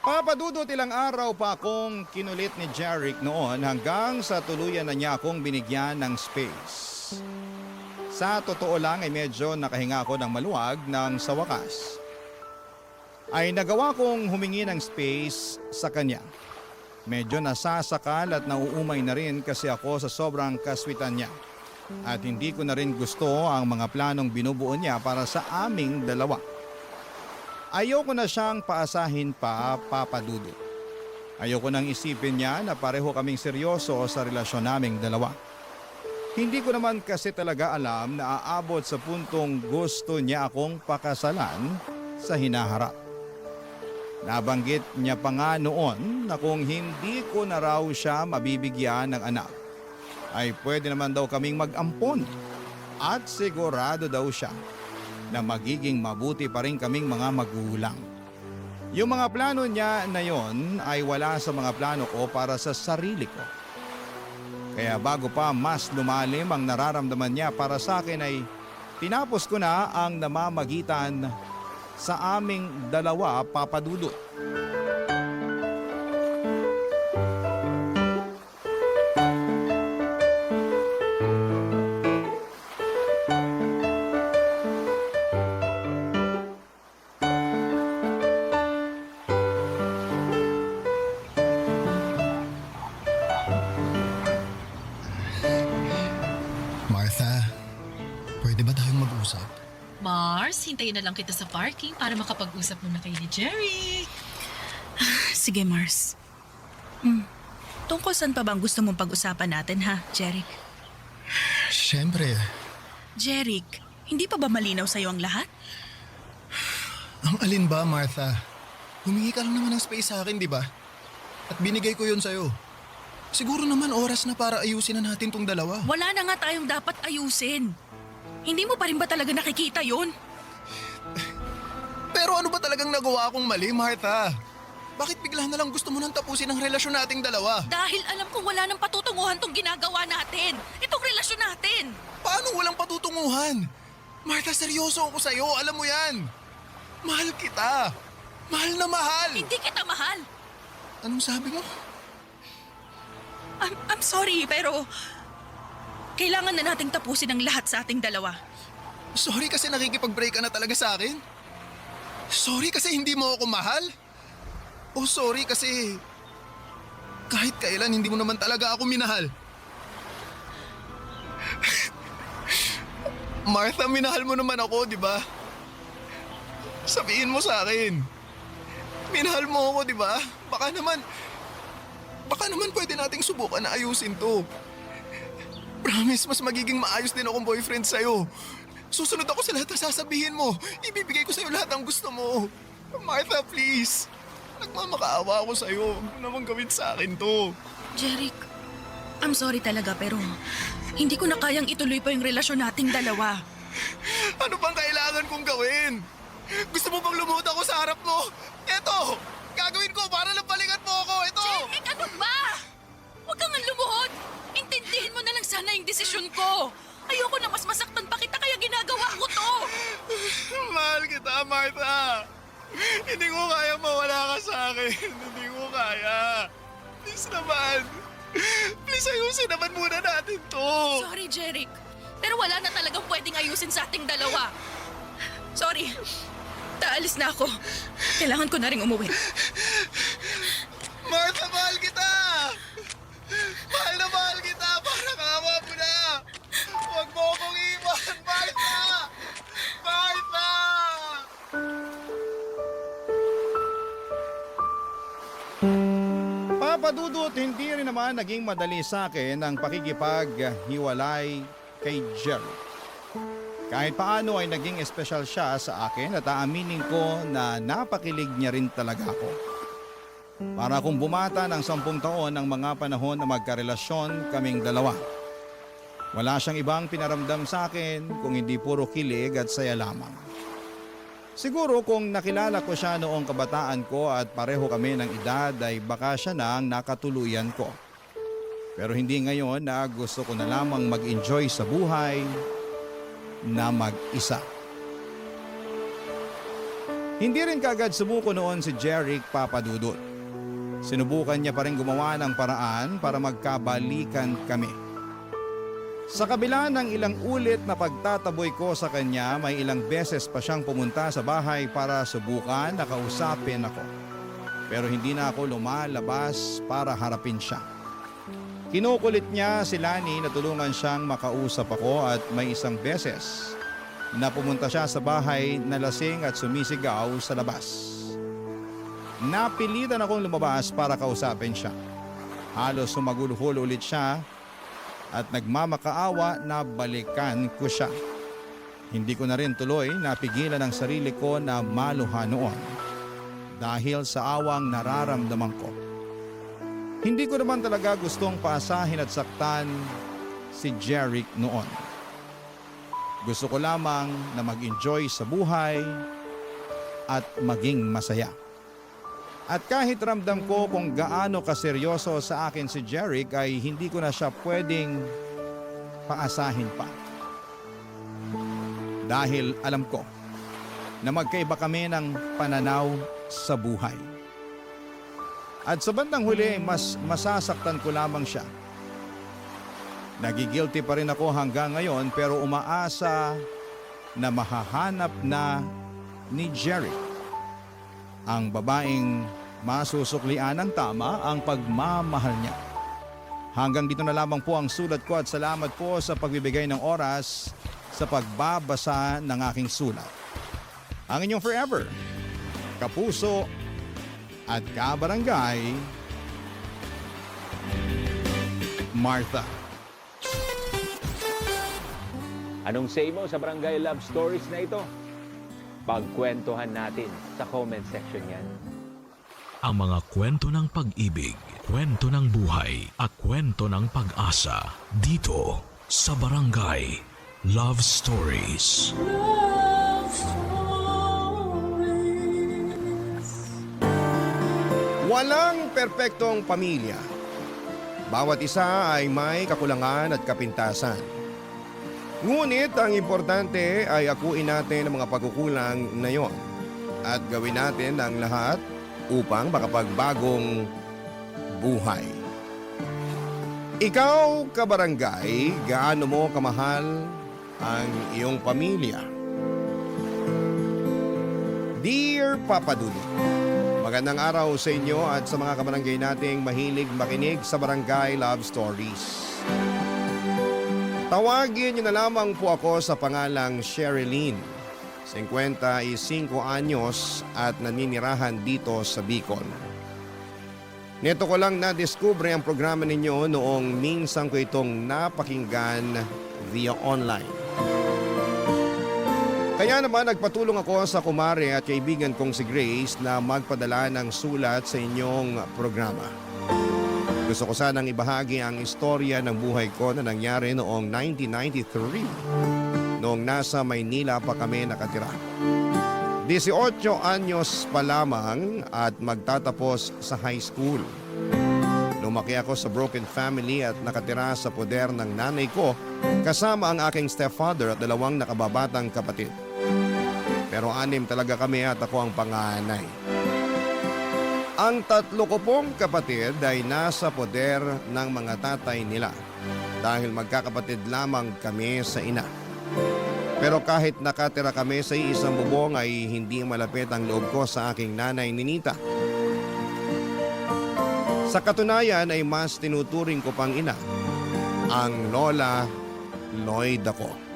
Papa Dudut, ilang araw pa akong kinulit ni Jeric noon hanggang sa tuluyan na niya akong binigyan ng space. Sa totoo lang ay medyo nakahinga ako ng maluwag nang sa wakas ay nagawa kong humingi ng space sa kanya. Medyo nasasakal at nauumay na rin kasi ako sa sobrang kaswitan niya. At hindi ko na rin gusto ang mga planong binubuo niya para sa aming dalawa. Ayoko na siyang paasahin pa, Papa Dudut. Ayoko nang isipin niya na pareho kaming seryoso sa relasyon naming dalawa. Hindi ko naman kasi talaga alam na aabot sa puntong gusto niya akong pakasalan sa hinaharap. Nabanggit niya pa nga noon na kung hindi ko na raw siya mabibigyan ng anak, ay pwede naman daw kaming mag-ampon at sigurado daw siya na magiging mabuti pa rin kaming mga magulang. Yung mga plano niya na yon ay wala sa mga plano ko para sa sarili ko. Kaya bago pa mas lumalim ang nararamdaman niya para sa akin ay tinapos ko na ang namamagitan sa aming dalawa, Papa Dudut. Martha, pwede ba tayong mag-usap? Mars, hintayin na lang kita sa parking para makapag-usap muna kayo ni Jerry. Sige, Mars. Tungkol saan pa bang gusto mong pag-usapan natin, ha, Jeric? Siyempre, Jeric, hindi pa ba malinaw sa'yo ang lahat? ang alin ba, Martha? Humingi ka lang naman ng space sa akin, di ba? At binigay ko yun sa'yo. Siguro naman oras na para ayusin na natin tong dalawa. Wala na nga tayong dapat ayusin. Hindi mo pa rin ba talaga nakikita yon? Pero ano ba talagang nagawa akong mali, Martha? Bakit bigla na lang gusto mo nang tapusin ang relasyon nating dalawa? Dahil alam kong wala nang patutunguhan tong ginagawa natin. Itong relasyon natin. Paano walang patutunguhan? Martha, seryoso ako sa'yo. Alam mo yan. Mahal kita. Mahal na mahal. Hindi kita mahal. Anong sabi mo? I'm sorry, pero kailangan na nating tapusin ang lahat sa ating dalawa. Sorry kasi nakikipag-break ka na talaga sa akin? Sorry kasi hindi mo ako mahal? O sorry kasi kahit kailan hindi mo naman talaga ako minahal? Martha, minahal mo naman ako, di ba? Sabihin mo sa akin. Minahal mo ako, di ba? Baka naman pwede nating subukan na ayusin to. Promise, mas magiging maayos din akong boyfriend sa'yo. Susunod ako sa lahat na sasabihin mo. Ibibigay ko sa'yo lahat ang gusto mo. Martha, please. Nagmamakaawa ako sa'yo. Huwag mo naman gawin sa akin to. Jeric, I'm sorry talaga pero hindi ko na kayang ituloy pa yung relasyon nating dalawa. Ano pang kailangan kong gawin? Gusto mo bang lumuhod ako sa harap mo? Eto! Gagawin ko para lang balikan mo ako! Ito! Jeric, ano ba? Huwag kang lumuhod. Intindihin mo na lang sana yung desisyon ko. Ayoko na mas masaktan pa kita kaya ginagawa ko to. Mahal kita, Martha. Hindi ko kaya mawala ka sa akin. Hindi ko kaya. Please naman. Please ayusin naman muna natin to. Sorry, Jeric. Pero wala na talagang pwedeng ayusin sa ating dalawa. Sorry. Taalis na ako. Kailangan ko na rin umuwi. Martha, mahal kita. Mahal na mahal kita. Parang awa mo na. Huwag mo akong iwan, Martha. Martha! Papa Dudut, hindi rin naman naging madali sa akin ang pakikipaghiwalay kay Jerry. Kahit paano ay naging espesyal siya sa akin at aaminin ko na napakilig niya rin talaga ako. Para akong bumata ng 10 taon ng mga panahon na magkarelasyon kaming dalawa. Wala siyang ibang pinaramdam sa akin kung hindi puro kilig at saya lamang. Siguro kung nakilala ko siya noong kabataan ko at pareho kami ng edad ay baka siya na ang nakatuluyan ko. Pero hindi ngayon na gusto ko na lamang mag-enjoy sa buhay na mag-isa. Hindi rin kagad sumuko noon si Jeric, Papa Dudut. Sinubukan niya pa rin gumawa ng paraan para magkabalikan kami. Sa kabila ng ilang ulit na pagtataboy ko sa kanya, may ilang beses pa siyang pumunta sa bahay para subukan na kausapin ako. Pero hindi na ako lumalabas para harapin siya. Kinukulit niya si Lani na tulungan siyang makausap ako at may isang beses na pumunta siya sa bahay na lasing at sumisigaw sa labas. Napilitan akong lumabas para kausapin siya. Halos sumagulhol ulit siya at nagmamakaawa na balikan ko siya. Hindi ko na rin tuloy napigilan ang sarili ko na maluha noon dahil sa awang nararamdaman ko. Hindi ko naman talaga gustong paasahin at saktan si Jeric noon. Gusto ko lamang na mag-enjoy sa buhay at maging masaya. At kahit ramdam ko kung gaano kaseryoso sa akin si Jeric ay hindi ko na siya pwedeng paasahin pa. Dahil alam ko na magkaiba kami ng pananaw sa buhay. At sa bandang huli, mas masasaktan ko lamang siya. Nagigilty pa rin ako hanggang ngayon pero umaasa na mahahanap na ni Jeric ang babaeng masusuklian ng tama ang pagmamahal niya. Hanggang dito na lamang po ang sulat ko at salamat po sa pagbibigay ng oras sa pagbabasa ng aking sulat. Ang inyong forever, kapuso at kabarangay, Martha. Anong say mo sa Barangay Love Stories na ito? Pagkwentuhan natin sa comment section yan. Ang mga kwento ng pag-ibig, kwento ng buhay at kwento ng pag-asa dito sa Barangay Love Stories. Walang perpektong pamilya. Bawat isa ay may kakulangan at kapintasan. Ngunit ang importante ay akuin natin ang mga pagkukulang na yon at gawin natin ang lahat upang makapagbagong buhay. Ikaw, kabarangay, gaano mo kamahal ang iyong pamilya? Dear Papa Dudut, magandang araw sa inyo at sa mga kabarangay nating mahilig makinig sa Barangay Love Stories. Tawagin niyo na lamang po ako sa pangalang Sherilyn, 55 anyos at naninirahan dito sa Bicol. Neto ko lang na-discover ang programa ninyo noong minsan ko itong napakinggan via online. Kaya naman nagpatulong ako sa kumare at kaibigan kong si Grace na magpadala ng sulat sa inyong programa. Gusto ko sanang ibahagi ang istorya ng buhay ko na nangyari noong 1993, noong nasa Maynila pa kami nakatira. 18 anyos pa lamang at magtatapos sa high school. Lumaki ako sa broken family at nakatira sa poder ng nanay ko kasama ang aking stepfather at 2 nakababatang kapatid. Pero 6 talaga kami at ako ang panganay. Ang 3 ko pong kapatid ay nasa poder ng mga tatay nila dahil magkakapatid lamang kami sa ina. Pero kahit nakatira kami sa isang bubong ay hindi malapit ang loob ko sa aking nanay Ninita. Sa katunayan ay mas tinuturing ko pang ina, ang Lola Lloyd ako.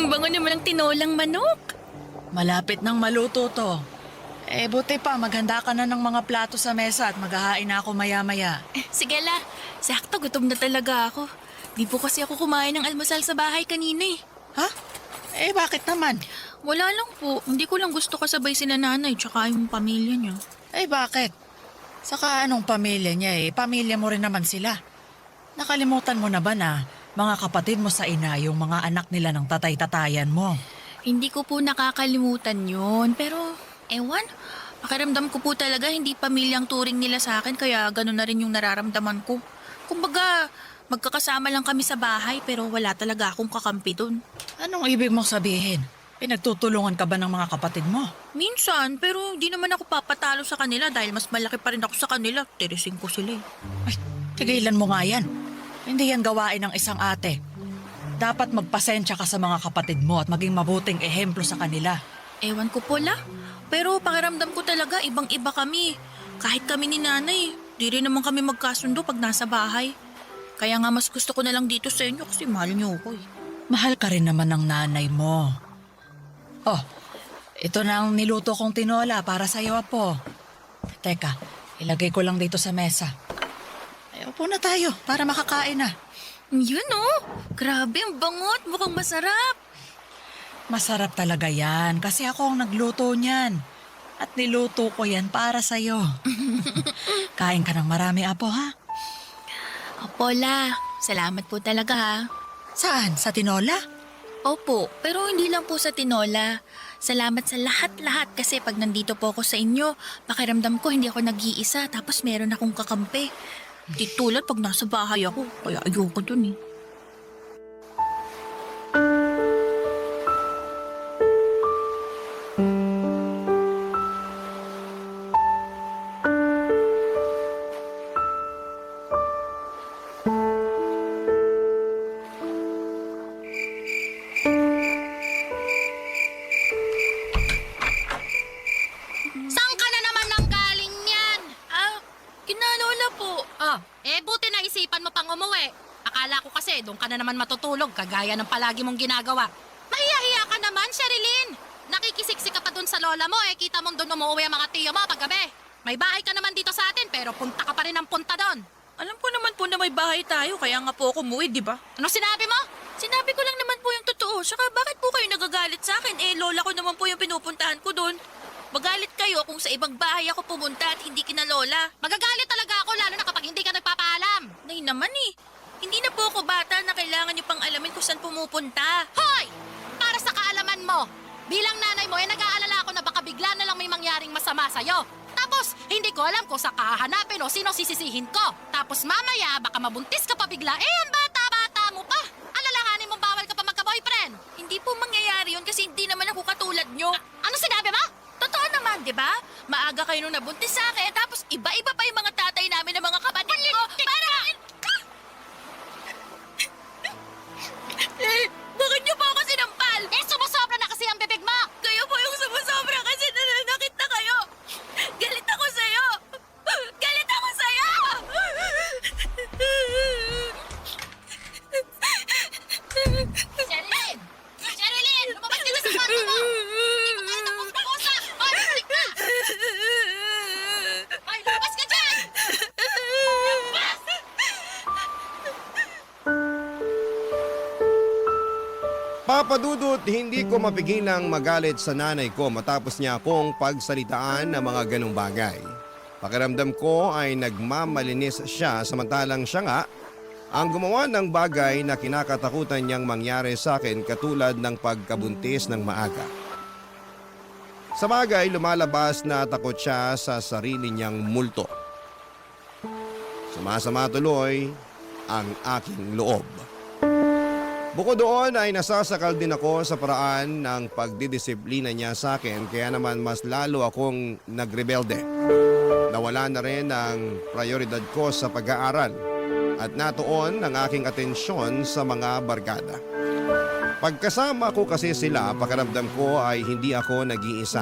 Bango naman ang tinolang manok. Malapit nang maluto to. Buti pa, maghanda ka na ng mga plato sa mesa at maghahain na ako maya-maya. Sige la, sakto gutom na talaga ako. Di po kasi ako kumain ng almusal sa bahay kanina eh. Ha? Bakit naman? Wala lang po, hindi ko lang gusto kasabay sila nanay tsaka yung pamilya niya. Bakit? Saka anong pamilya niya Pamilya mo rin naman sila. Nakalimutan mo na ba na mga kapatid mo sa ina yung mga anak nila ng tatay-tatayan mo? Hindi ko po nakakalimutan yun, pero ewan, pakiramdam ko po talaga hindi pamilyang turing nila sa akin kaya gano'n na rin yung nararamdaman ko. Kumbaga, magkakasama lang kami sa bahay pero wala talaga akong kakampi dun. Anong ibig mong sabihin? Pinagtutulungan ka ba ng mga kapatid mo? Minsan, pero hindi naman ako papatalo sa kanila dahil mas malaki pa rin ako sa kanila. Tirising ko sila eh. Ay, tigilan mo nga yan. Hindi yan gawain ng isang ate. Dapat magpasensya ka sa mga kapatid mo at maging mabuting ehemplo sa kanila. Ewan ko po la, pero pakiramdam ko talaga ibang-iba kami. Kahit kami ni nanay, di rin naman kami magkasundo pag nasa bahay. Kaya nga mas gusto ko na lang dito sa inyo kasi mahal niyo ako eh. Mahal ka rin naman ng nanay mo. Oh, ito na ang niluto kong tinola para sa'yo, Apo. Teka, ilagay ko lang dito sa mesa. Upo na tayo para makakain na. Yun oh, grabe ang bangot, mukhang masarap. Masarap talaga yan kasi ako ang nagluto niyan. At niluto ko yan para sa'yo. Kain ka ng marami, Apo, ha? Opo, La. Salamat po talaga ha. Saan? Sa tinola? Opo, pero hindi lang po sa tinola. Salamat sa lahat-lahat kasi pag nandito po ako sa inyo, pakiramdam ko hindi ako nag-iisa tapos meron akong kakampi. Di tulad pag nasa bahay ako, kaya ayoko dun eh. Saan ka na naman nang galing yan? Kinalola po. Buti na isipan mo pang umuwi. Akala ko kasi doon ka na naman matutulog kagaya ng palagi mong ginagawa. Mahiya-hiya ka naman, Sherilyn. Nakikisiksik ka pa doon sa lola mo kita mong doon umuwi ang mga tiyo mo paggabi. May bahay ka naman dito sa atin pero punta ka pa rin ng punta doon. Alam ko naman po na may bahay tayo, kaya nga po ako umuwi, di ba? Ano sinabi mo? Sinabi ko lang naman po yung totoo. Saka bakit po kayo nagagalit sa akin? Lola ko naman po yung pinupuntahan ko doon. Magalit kayo kung sa ibang bahay ako pumunta at hindi kina lola. Magagalit talaga ako lalo na kapag hindi ka nagpapaalam. Nay naman eh. Hindi na po ako bata na kailangan niyo pang alamin kung saan pumupunta. Hoy! Para sa kaalaman mo, bilang nanay mo nag-aalala ako na baka bigla na lang may mangyaring masama sa'yo. Tapos, hindi ko alam kung sa kahanapin o sino sisisihin ko. Tapos mamaya, baka mabuntis ka pa bigla. Ang bata-bata mo pa. Alalahanin mong bawal ka pa magka-boyfriend. Hindi po mangyayari yun kasi hindi naman ako katulad nyo. Ano sinabi mo? Totoo naman, di ba? Maaga kayo nung nabuntis sa akin, tapos iba-iba pa yung mga tatay namin ng mga kapatid ko. Bakit niyo po ako sinampal? Sumusobra na kasi ang bibig mo. Kayo po yung sumusobra kasi nananakit na kayo. Galit ako sa'yo. Galit ako sa'yo! Sherilyn! Sherilyn! Lumabas ka na sa kwarto mo! Hindi ko kaya tapos mag-usap! Hoy, balik ka! Hoy, lumabas ka dyan! Lumabas! Papa Dudut, hindi ko mapigilang magalit sa nanay ko matapos niya akong pagsalitaan ng mga ganong bagay. Pakiramdam ko ay nagmamalinis siya samantalang siya nga ang gumawa ng bagay na kinakatakutan niyang mangyari sa akin katulad ng pagkabuntis ng maaga. Sa bagay, lumalabas na takot siya sa sarili niyang multo. Sumasama tuloy ang aking loob. Bukod doon ay nasasakal din ako sa paraan ng pagdidisiplina niya sa akin kaya naman mas lalo akong nagrebelde. Nawala na rin ang prioridad ko sa pag-aaral at natuon ang aking atensyon sa mga barkada. Pagkasama ko kasi sila, pakiramdam ko ay hindi ako nag-iisa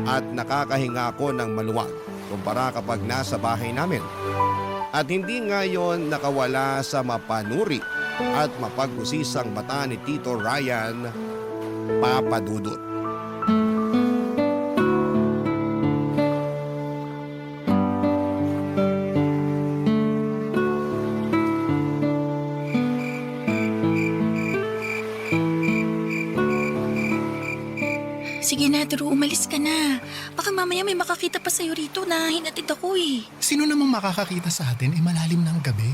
at nakakahinga ako ng maluwag kumpara kapag nasa bahay namin. At hindi ngayon nakawala sa mapanuri at mapag-usisang mata ni Tito Ryan, Papa Dudut. Sige na, Drew, umalis ka na. Baka mamaya may makakita pa sa'yo rito na hinatid ako eh. Sino namang makakakita sa atin malalim ng gabi?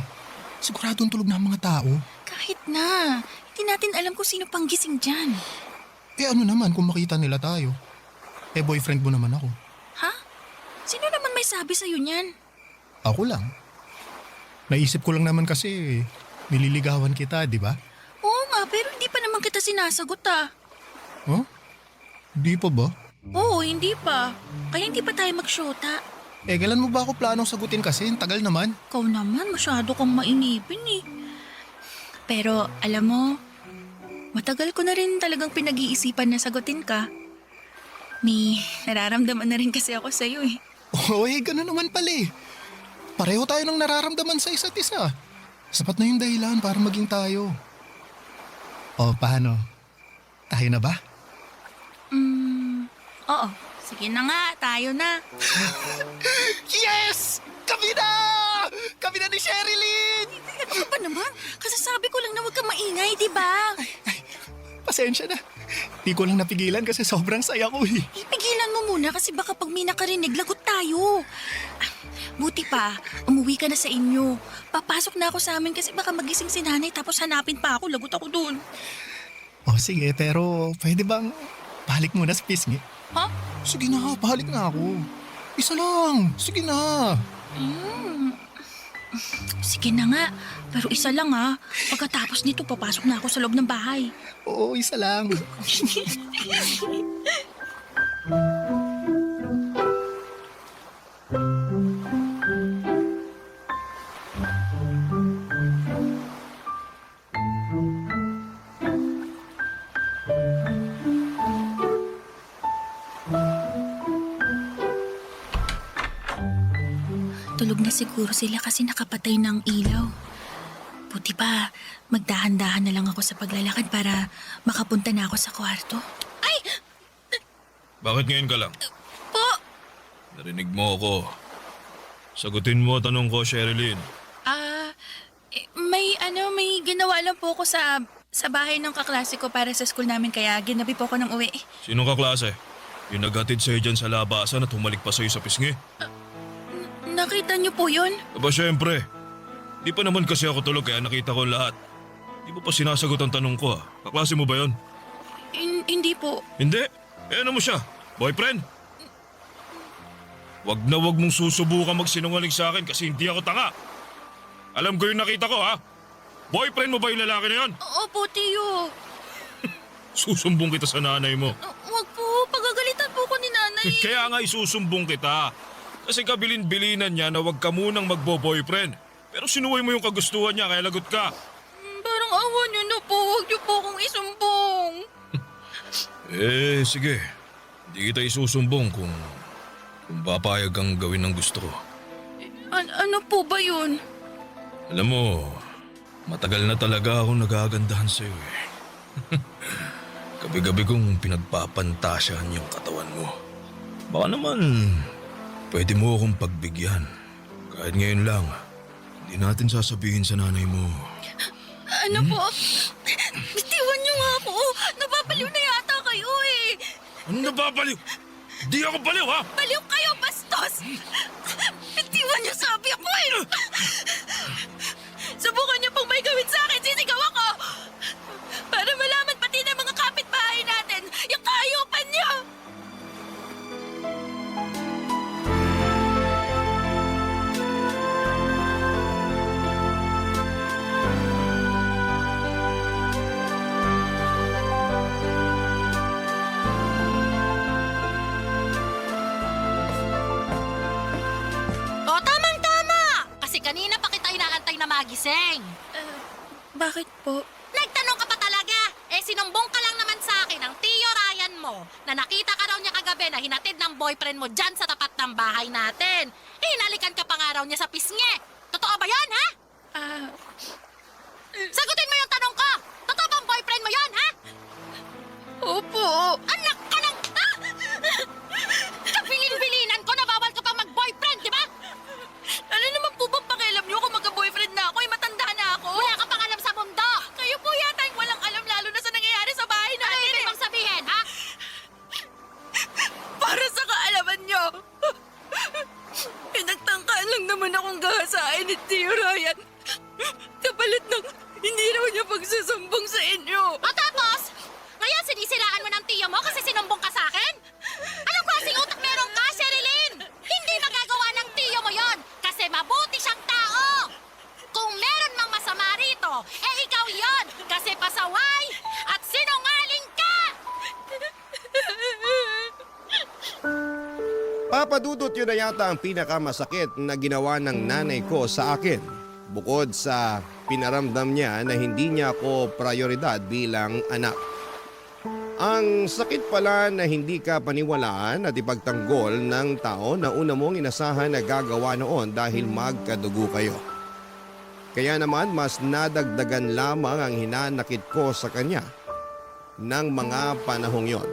Siguradong tulog na ang mga tao. Kahit na. Hindi natin alam kung sino pang gising dyan. Ano naman kung makita nila tayo? Boyfriend mo naman ako. Ha? Sino naman may sabi sa'yo niyan? Ako lang. Naisip ko lang naman kasi nililigawan kita, di ba? Oo nga, pero hindi pa naman kita sinasagot ah. Huh? Di pa ba? Oo, hindi pa. Kaya hindi pa tayo magsyota. Kailan mo ba ako planong sagutin kasi? Ang tagal naman. Ikaw naman, masyado kang mainipin eh. Pero alam mo, matagal ko na rin talagang pinag-iisipan na sagutin ka. May nararamdaman na rin kasi ako sa'yo eh. Ganun naman pala eh. Pareho tayo ng nararamdaman sa isa't isa. Sapat na yung dahilan para maging tayo. Paano? Tayo na ba? Oo. Sige na nga, tayo na. Yes! Kami na! Kami na ni Sherilyn! Ano ba naman? Kasasabi ko lang na huwag kang maingay, di ba? Pasensya na. Di ko lang napigilan kasi sobrang saya ko eh. Ipigilan mo muna kasi baka pag may nakarinig, lagot tayo. Buti pa, umuwi ka na sa inyo. Papasok na ako sa amin kasi baka magising si nanay tapos hanapin pa ako, lagot ako doon. Oh sige, pero pwede bang balik muna sa pisngi? Ha? Sige na, balik na ako. Isa lang, sige na. Sige na nga, pero isa lang ha. Pagkatapos nito, papasok na ako sa loob ng bahay. Oo, isa lang. Tulog na siguro sila kasi nakapatay ng ilaw. Buti pa, magdahan-dahan na lang ako sa paglalakad para makapunta na ako sa kwarto. Ay! Bakit ngayon ka lang? Po! Narinig mo ako. Sagutin mo tanong ko, Sherilyn. May ginawa lang po ako sa bahay ng kaklase ko para sa school namin kaya ginabi po ako ng uwi. Sinong kaklase? Yung naghatid sa'yo dyan sa labasan at humalik pa sa'yo sa pisngi? Nakita niyo po yun? Aba syempre. Di pa naman kasi ako tulog kaya nakita ko lahat. Di mo pa sinasagot ang tanong ko ha? Kaklase mo ba yon? Hindi po. Hindi? Eh ano mo siya? Boyfriend? Wag na wag mong susubukan magsinungaling sa akin kasi hindi ako tanga. Alam ko yung nakita ko ha? Boyfriend mo ba yung lalaki na yon? Opo, Tiyo. Susumbong kita sa nanay mo. Wag po, pagagalitan po ko ni nanay. Kaya nga isusumbong kita. Kasi kabilin-bilinan niya na wag ka munang magbo-boyfriend. Pero sinuway mo yung kagustuhan niya kaya lagot ka. Parang awa niyo na po, wag niyo po akong isumbong. Eh, sige. Hindi kita isusumbong kung papayag kang gawin ng gusto ko. Ano po ba yun? Alam mo, matagal na talaga akong nagagandahan sa'yo eh. Gabi-gabi kong pinagpapantasyahan yung katawan mo. Baka naman, pwede mo akong pagbigyan. Kahit ngayon lang, hindi natin sasabihin sa nanay mo. Ano po? Bitiwan niyo nga ako. Napapaliw na yata kayo eh. Ano nababaliw? Di ako baliw ha! Baliw kayo, bastos! Bitiwan niyo sabi ako eh. Subukan niyo pong may gawin sa akin, sisigaw ako. Para malaman pati ng mga kapitbahay natin yung kaayupan niyo. O, tamang-tama! Kasi kanina pa kita inaantay na magising. Bakit po? Nagtanong ka pa talaga? Eh, sinumbong ka lang naman sa akin ng Tio Ryan mo na nakita ka raw niya kagabi na hinatid ng boyfriend mo dyan sa tapat ng bahay natin. Eh, hinalikan ka pa nga raw niya sa pisngi. Totoo ba yan, ha? Sagutin mo yung tanong ko! Totoo bang boyfriend mo yon, ha? Opo. Anak ka ng... Ah! Kabilin-bilinan ko na bawal ka pa mag-boyfriend, di ba? Ano naman po bang pakialam niyo kung magka-boyfriend na ako? Matanda na ako. Wala ka pang alam sa mundo! Kayo po yata yung walang alam lalo na sa nangyayari sa bahay Ano natin. ibig mong sabihin, ha? Para sa kaalaman niyo. Pinagtangkaan lang naman akong gahasain ni Tio Ryan. Kapalit ng hindi raw niya pagsusumbong sa inyo. O tapos, ngayon sinisiraan mo ng tiyo mo kasi sinumbong ka sa akin? Anong klaseng utak meron ka, Sherilyn? Hindi magagawa ng tiyo mo yon kasi mabuti siyang tao. Kung meron mang masama rito, eh ikaw yon kasi pasaway at sinungaling ka! Papadudot yun na yata ang pinakamasakit na ginawa ng nanay ko sa akin. Bukod sa pinaramdam niya na hindi niya ako prioridad bilang anak. Ang sakit pala na hindi ka paniwalaan at ipagtanggol ng tao na una mong inasahan na gagawa noon dahil magkadugo kayo. Kaya naman mas nadagdagan lamang ang hinanakit ko sa kanya ng mga panahong yon.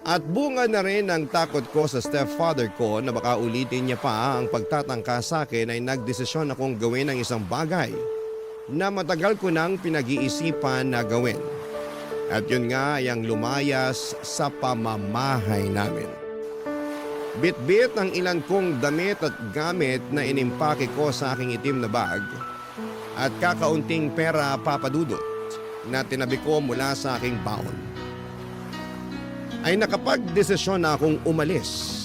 At bunga na rin ang takot ko sa stepfather ko na baka ulitin niya pa ang pagtatangka sa akin ay nagdesisyon akong gawin ang isang bagay na matagal ko nang pinag-iisipan na gawin. At yun nga ay ang lumayas sa pamamahay namin. Bit-bit ang ilan kong damit at gamit na inimpake ko sa aking itim na bag at kakaunting pera papadudot na tinabi ko mula sa aking baon. Ay nakapag-desisyon na akong umalis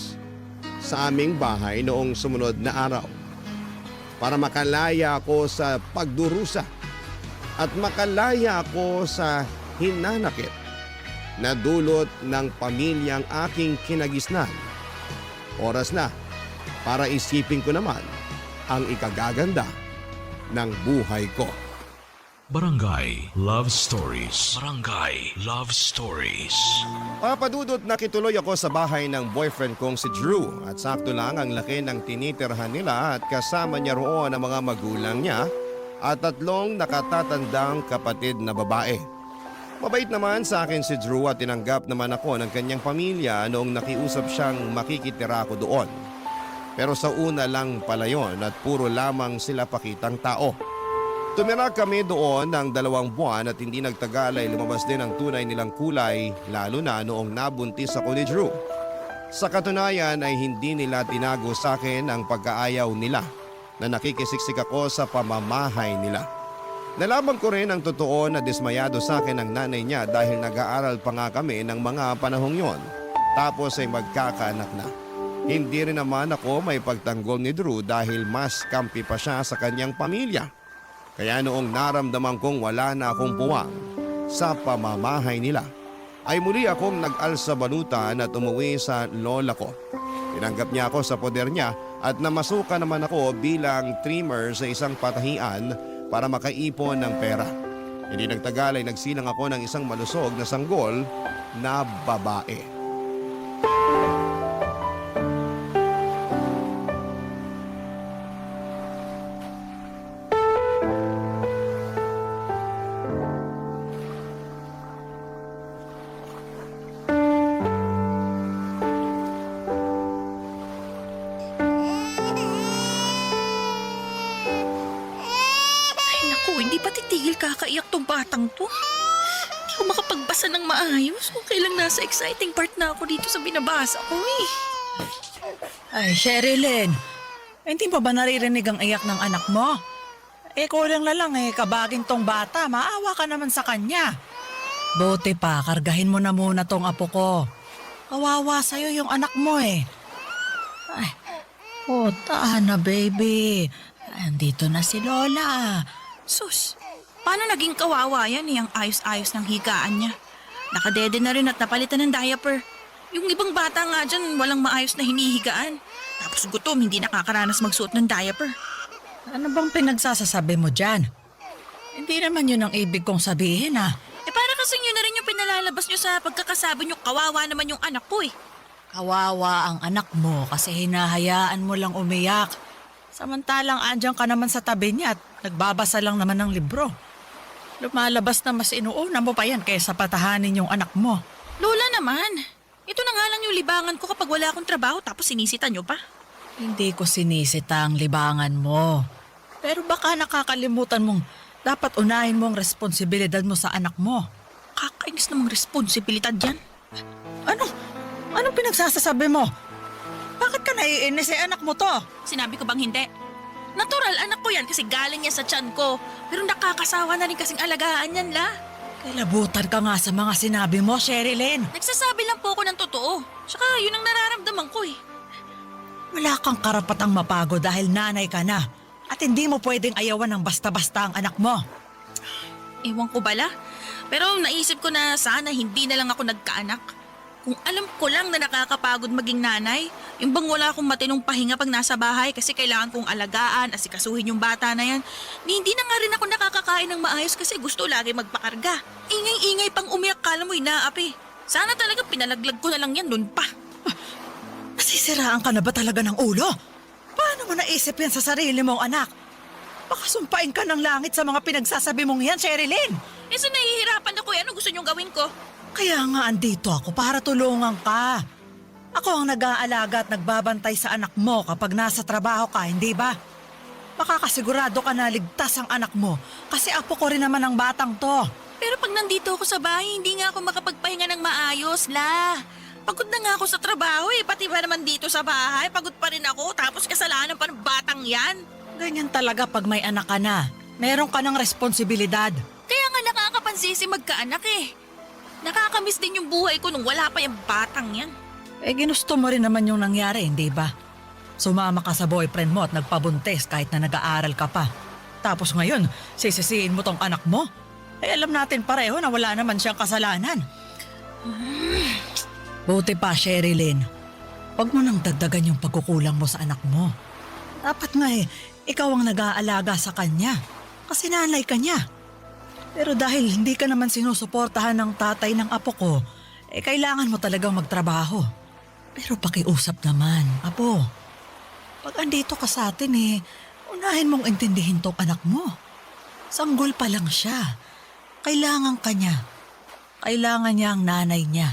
sa aming bahay noong sumunod na araw para makalaya ako sa pagdurusa at makalaya ako sa hinanakit na dulot ng pamilyang aking kinagisnan. Oras na para isipin ko naman ang ikagaganda ng buhay ko. Barangay Love Stories. Barangay Love Stories. Papadudot nakituloy ako sa bahay ng boyfriend kong si Drew at sakto lang ang laki ng tinitirhan nila at kasama niya roon ang mga magulang niya at 3 nakatatandang kapatid na babae. Mabait naman sa akin si Drew at tinanggap naman ako ng kanyang pamilya noong nakiusap siyang makikitira ko doon. Pero sa una lang pala yon at puro lamang sila pakitang tao. Tumira kami doon ng 2 buwan at hindi nagtagal ay lumabas din ang tunay nilang kulay lalo na noong nabuntis ako ni Drew. Sa katunayan ay hindi nila tinago sa akin ang pagkaayaw nila na nakikisiksik ako sa pamamahay nila. Nalaman ko rin ang totoo na dismayado sa akin ang nanay niya dahil nag-aaral pa nga kami ng mga panahong yon. Tapos ay magkakaanak na. Hindi rin naman ako may pagtanggol ni Drew dahil mas kampi pa siya sa kanyang pamilya. Kaya noong naramdaman kong wala na akong puwang sa pamamahay nila, ay muli akong nag-alsa balutan at umuwi sa lola ko. Tinanggap niya ako sa poder niya at namasukan naman ako bilang trimmer sa isang patahian para makaipon ng pera. Hindi nagtagal ay nagsilang ako ng isang malusog na sanggol na babae. Hindi pa titigil kakaiyak tong batang to. Hindi ko makapagbasa ng maayos. Okay lang nasa exciting part na ako dito sa binabasa ko eh. Ay, Sherilyn, hindi pa ba naririnig ang iyak ng anak mo? Kulang na lang kabagin tong bata, maawa ka naman sa kanya. Buti pa, kargahin mo na muna tong apo ko. Kawawa sa'yo yung anak mo eh. Ay, na baby. Andito na si Lola. Sus, paano naging kawawa yan ang ayos-ayos ng higaan niya? Nakadede na rin at napalitan ng diaper. Yung ibang bata nga dyan walang maayos na hinihigaan. Tapos gutom, hindi nakakaranas magsuot ng diaper. Ano bang pinagsasasabi mo dyan? Hindi naman yun ang ibig kong sabihin Para kasing yun na rin yung pinalalabas nyo sa pagkakasabi nyo, kawawa naman yung anak ko eh. Kawawa ang anak mo kasi hinahayaan mo lang umiyak. Samantalang andyan ka naman sa tabi niya at nagbabasa lang naman ng libro. Lumalabas na mas inuuna mo pa yan kaysa patahanin yung anak mo. Lola naman, ito na nga lang yung libangan ko kapag wala akong trabaho tapos sinisita nyo pa. Hindi ko sinisita ang libangan mo. Pero baka nakakalimutan mong dapat unahin mo ang responsibilidad mo sa anak mo. Kakainis namang responsibilidad yan. Anong pinagsasasabi mo? Bakit ka naiinis anak mo to? Sinabi ko bang hindi? Natural, anak ko yan kasi galing niya sa tiyan ko. Pero nakakasawa na rin kasing alagaan yan, la. Kailabutan ka nga sa mga sinabi mo, Sherilyn. Nagsasabi lang po ako ng totoo. Tsaka yun ang nararamdaman ko eh. Wala kang karapatang mapago dahil nanay ka na. At hindi mo pwedeng ayawan ng basta-basta ang anak mo. Ewan ko bala. Pero naisip ko na sana hindi na lang ako nagkaanak. Kung alam ko lang na nakakapagod maging nanay, yung bang wala akong matinong pahinga pag nasa bahay kasi kailangan kong alagaan, asikasuhin yung bata na yan. Hindi na nga rin ako nakakakain ng maayos kasi gusto lagi magpakarga. Ingay-ingay pang umiyak, kala mo inaapi. Sana talaga pinalaglag ko na lang yan dun pa. Nasisiraan ka na ba talaga ng ulo? Paano mo naisip yan sa sarili mong anak? Baka sumpain ka ng langit sa mga pinagsasabi mong yan, Sherilyn. So nahihirapan ako eh. Ano gusto niyong gawin ko? Kaya nga andito ako para tulungan ka. Ako ang nag-aalaga at nagbabantay sa anak mo kapag nasa trabaho ka, hindi ba? Makakasigurado ka na ligtas ang anak mo kasi apo ko rin naman ang batang to. Pero pag nandito ako sa bahay, hindi nga ako makapagpahinga ng maayos, La. Pagod na nga ako sa trabaho eh. Pati ba naman dito sa bahay, pagod pa rin ako. Tapos kasalanan pa ng batang yan. Ganyan talaga pag may anak ka na. Meron ka ng responsibilidad. Kaya nga nakakapansisi magkaanak eh. Nakakamiss din yung buhay ko nung wala pa yung batang yan. Eh ginusto mo rin naman yung nangyari, hindi ba? Sumama ka sa boyfriend mo at nagpabuntis kahit na nag-aaral ka pa. Tapos ngayon, sisisiin mo tong anak mo? Eh alam natin pareho na wala naman siyang kasalanan. Buti pa, Sherilyn. Huwag mo nang dagdagan yung pagkukulang mo sa anak mo. Dapat nga ikaw ang nag-aalaga sa kanya. Kasi nanay ka niya. Pero dahil hindi ka naman sinusuportahan ng tatay ng apo ko, kailangan mo talagang magtrabaho. Pero pakiusap naman, apo. Pag andito ka sa atin unahin mong intindihin tong anak mo. Sanggol pa lang siya. Kailangan ka niya. Kailangan niya ang nanay niya.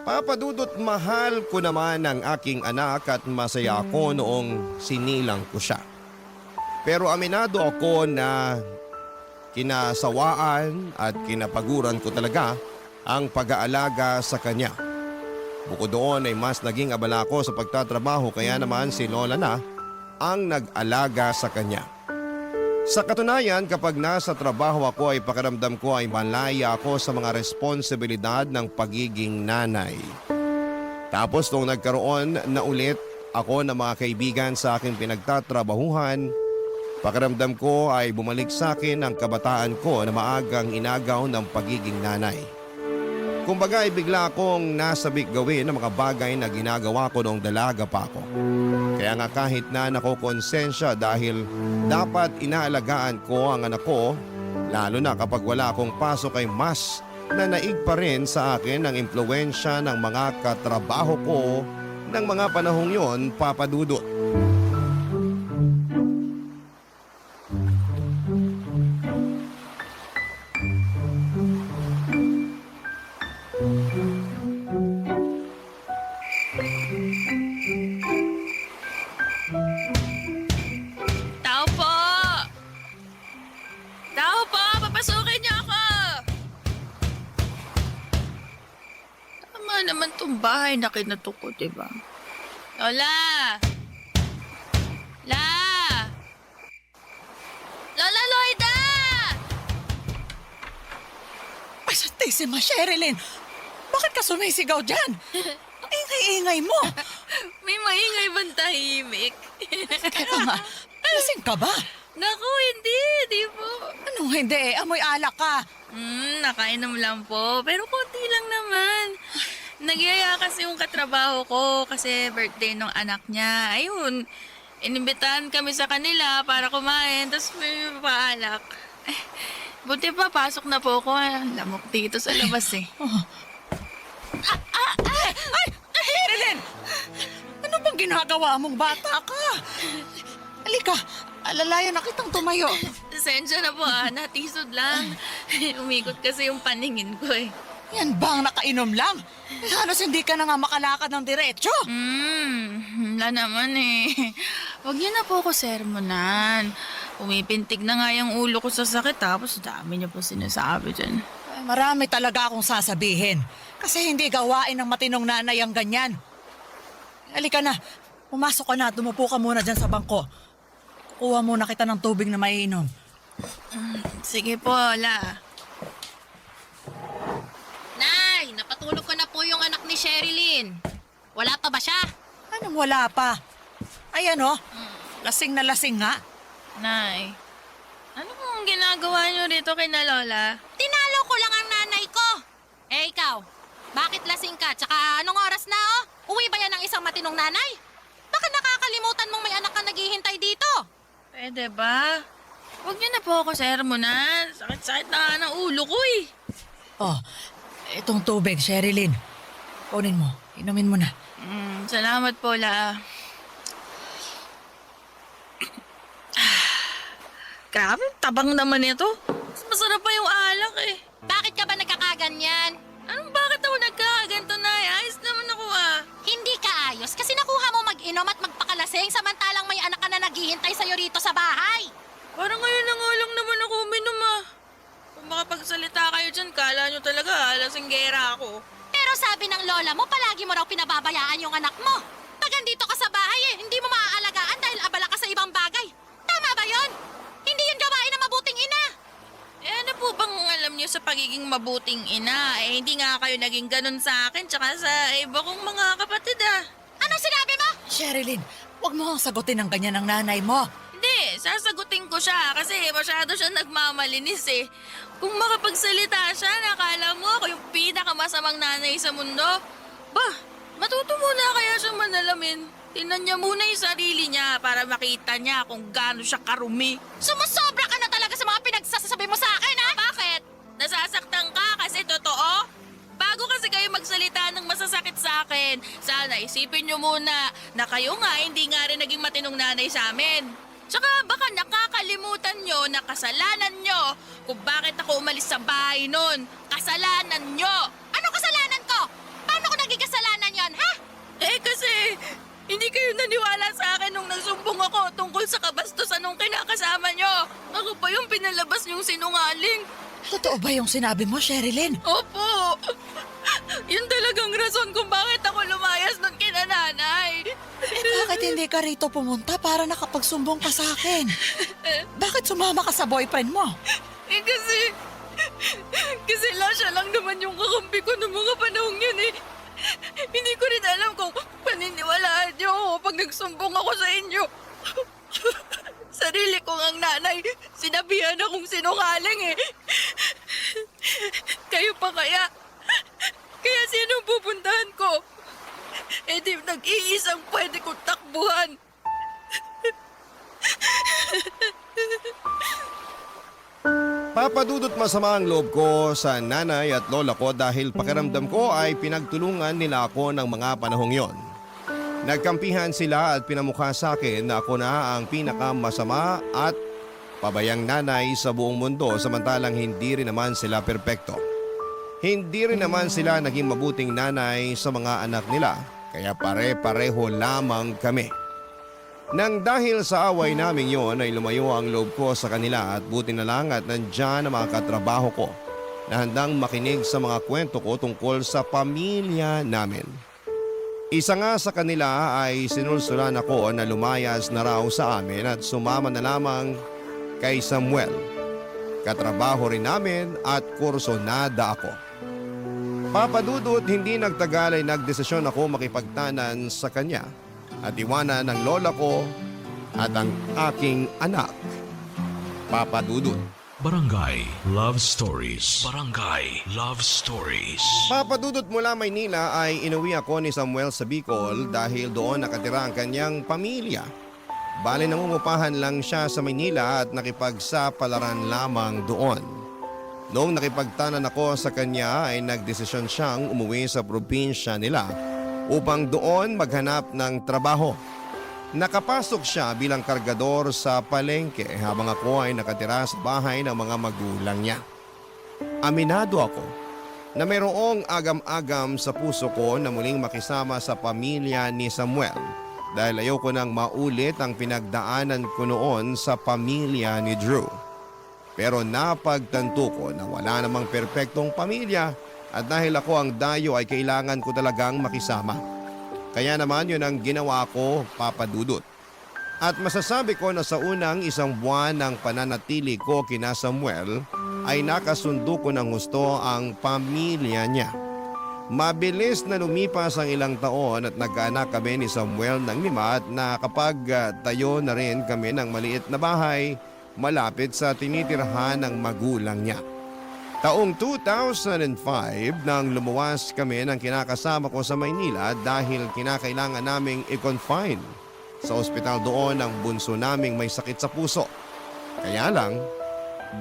Papadudot mahal ko naman ang aking anak at masaya ako noong sinilang ko siya. Pero aminado ako na kinasawaan at kinapaguran ko talaga ang pag-aalaga sa kanya. Bukod doon ay mas naging abala ko sa pagtatrabaho kaya naman si Lola na ang nag-alaga sa kanya. Sa katunayan, kapag nasa trabaho ako ay pakiramdam ko ay malaya ako sa mga responsibilidad ng pagiging nanay. Tapos nung nagkaroon na ulit ako ng mga kaibigan sa aking pinagtatrabahuhan, pakiramdam ko ay bumalik sa akin ang kabataan ko na maagang inagaw ng pagiging nanay. Kumbaga ay bigla akong nasabik gawin ng mga bagay na ginagawa ko noong dalaga pa ako. Kaya nga kahit na nakokonsensya dahil dapat inaalagaan ko ang anak ko, lalo na kapag wala akong pasok ay mas nanaig pa rin sa akin ang impluwensya ng mga katrabaho ko ng mga panahong yon, Papa Dudut. Tao po! Tao po! Papasukin niyo ako! Tama naman tong bahay na kinatuko, diba? Lola! La! Lola Loida! Ay, Santissima, Sherilyn! Bakit ka sumisigaw dyan? Ang ingay-ingay mo! May maingay bang tahimik? Pero nga, lasing ka ba? Naku, hindi. Di po. Anong hindi? Amoy alak ka. Nakainom lang po. Pero konti lang naman. Nagyaya kasi yung katrabaho ko kasi birthday ng anak niya. Ayun, inimbitahan kami sa kanila para kumain. Tapos may paalak. Buti pa, pasok na po ako. Lamok dito sa labas eh. Sherilyn! Ano bang ginagawa mong bata ka? Halika, alalayan na kitang tumayo. Sensya na po natisod lang. Umikot kasi yung paningin ko eh. Yan bang nakainom lang? Halos hindi ka na nga makalakad ng diretso. Wala naman eh. Huwag niyo na po ako sermonan. Umipintig na nga yung ulo ko sa sakit tapos dami niyo po sinasabi dyan. Marami talaga akong sasabihin. Kasi hindi gawain ng matinong nanay ang ganyan. Halika na, pumasok ka na at dumupo ka muna dyan sa bangko. Kuha muna kita ng tubig na maiinom. Sige po, La. Nay, napatulog ko na po yung anak ni Sherilyn. Wala pa ba siya? Anong wala pa? Ayan lasing na lasing nga. Nay, ano pong ginagawa niyo rito kay na Lola? Tinalo ko lang ang nanay ko. Eh ikaw, bakit lasing ka? Tsaka anong oras na Uwi ba yan ng isang matinong nanay? Baka nakakalimutan mong may anak ka naghihintay dito. Pwede ba? Huwag niyo na po ako sermonan. Sakit-sakit na nga ng ulo ko eh. Itong tubig, Sherilyn. Kunin mo, inumin mo na. Salamat po, La. Grabe, tabang naman ito. Mas masarap pa yung alak eh. Bakit ka ba nagkakaganyan? Anong bakit ako nagkakaganto, Nay? Ayos naman ako ah. Hindi ka ayos kasi nakuha mo mag-inom at magpakalasing samantalang may anak ka na naghihintay sa'yo rito sa bahay. Parang ngayon na nga lang naman ako uminom ah. Kung makapagsalita kayo dyan, kala nyo talaga lasinggera ako. Pero sabi ng lola mo, palagi mo raw pinababayaan yung anak mo. Pag andito ka sa bahay hindi mo maaalagaan dahil abala ka sa ibang bagay. Tama ba yon? Hindi yun gawain ng mabuting ina. Eh ano po bang alam niyo sa pagiging mabuting ina? Eh hindi nga kayo naging ganun sa akin tsaka sa iba kong mga kapatid ah. Anong sinabi mo? Sherilyn, huwag mo kang sagutin ng ganyan ng nanay mo. Hindi, sasagutin ko siya kasi masyado siya nagmamalinis eh. Kung makapagsalita siya, nakala mo ako yung pinakamasamang nanay sa mundo. Bah, matuto muna kaya siyang manalamin. Tingnan niya muna yung sarili niya para makita niya kung gaano siya karumi. Sumusobra ka na talaga sa mga pinagsasabi mo sa akin, ha? Bakit? Nasasaktan ka kasi totoo? Bago kasi kayo magsalita ng masasakit sa akin, sana isipin niyo muna na kayo nga hindi nga rin naging matinong nanay sa amin. Tsaka baka nakakalimutan nyo na kasalanan nyo kung bakit ako umalis sa bahay nun. Kasalanan nyo! Ano kasalanan ko? Paano ko naging kasalanan yon, ha? Eh kasi hindi kayo naniwala sa akin nung nagsumbong ako tungkol sa kabastusan nung kinakasama nyo. Ako pa yung pinalabas niyong sinungaling. Totoo ba yung sinabi mo, Sherilyn? Opo! Yun talagang rason kung bakit ako lumayas nun kina nanay. Bakit hindi ka rito pumunta para nakapagsumbong ka sa akin? Bakit sumama ka sa boyfriend mo? Eh kasi siya lang naman yung kakampi ko noong mga panahong yun eh. Hindi ko rin alam kung paniniwalaan niyo ako pag nagsumbong ako sa inyo. Sarili ko ang nanay, sinabihan akong sinungaling eh. Kayo pa kaya? Kaya sinong pupuntahan ko? Eh di nag-iisang pwede kong takbuhan. Papadudot masama ang loob ko sa nanay at lola ko dahil pakiramdam ko ay pinagtulungan nila ako ng mga panahong yon. Nagkampihan sila at pinamukha sa akin na ako na ang pinakamasama at pabayang nanay sa buong mundo samantalang hindi rin naman sila perpekto. Hindi rin naman sila naging mabuting nanay sa mga anak nila kaya pare-pareho lamang kami. Nang dahil sa away namin yon ay lumayo ang loob ko sa kanila at buti na lang at nandyan ang mga katrabaho ko na handang makinig sa mga kwento ko tungkol sa pamilya namin. Isa nga sa kanila ay sinulsulan ako na lumayas na raw sa amin at sumama na lamang kay Samuel. Katrabaho rin namin at kursonada ako. Papadudot hindi nagtagal ay nagdesisyon ako makipagtanan sa kanya at iwanan ng lola ko at ang aking anak. Papadudot. Barangay Love Stories. Barangay Love Stories. Papadudot mula Maynila ay inuwi ako ni Samuel sa Bicol dahil doon nakatira ang kanyang pamilya. Bale nangungupahan lang siya sa Maynila at nakipagsapalaran lamang doon. Noong nakipagtanan ako sa kanya ay nagdesisyon siyang umuwi sa probinsya nila upang doon maghanap ng trabaho. Nakapasok siya bilang kargador sa palengke habang ako ay nakatira sa bahay ng mga magulang niya. Aminado ako na mayroong agam-agam sa puso ko na muling makisama sa pamilya ni Samuel dahil ayoko nang maulit ang pinagdaanan ko noon sa pamilya ni Drew. Pero napagtanto ko na wala namang perpektong pamilya at dahil ako ang dayo ay kailangan ko talagang makisama. Kaya naman yun ang ginawa ko, papadudot. At masasabi ko na sa unang isang buwan ng pananatili ko kina Samuel ay nakasundo ko ng gusto ang pamilya niya. Mabilis na lumipas ang ilang taon at nagkaanak kami ni Samuel ng 5 at nakapagtayo na rin kami ng maliit na bahay malapit sa tinitirhan ng magulang niya. Taong 2005 nang lumuwas kami ng kinakasama ko sa Maynila dahil kinakailangan naming i-confine sa ospital doon ang bunso naming may sakit sa puso. Kaya lang,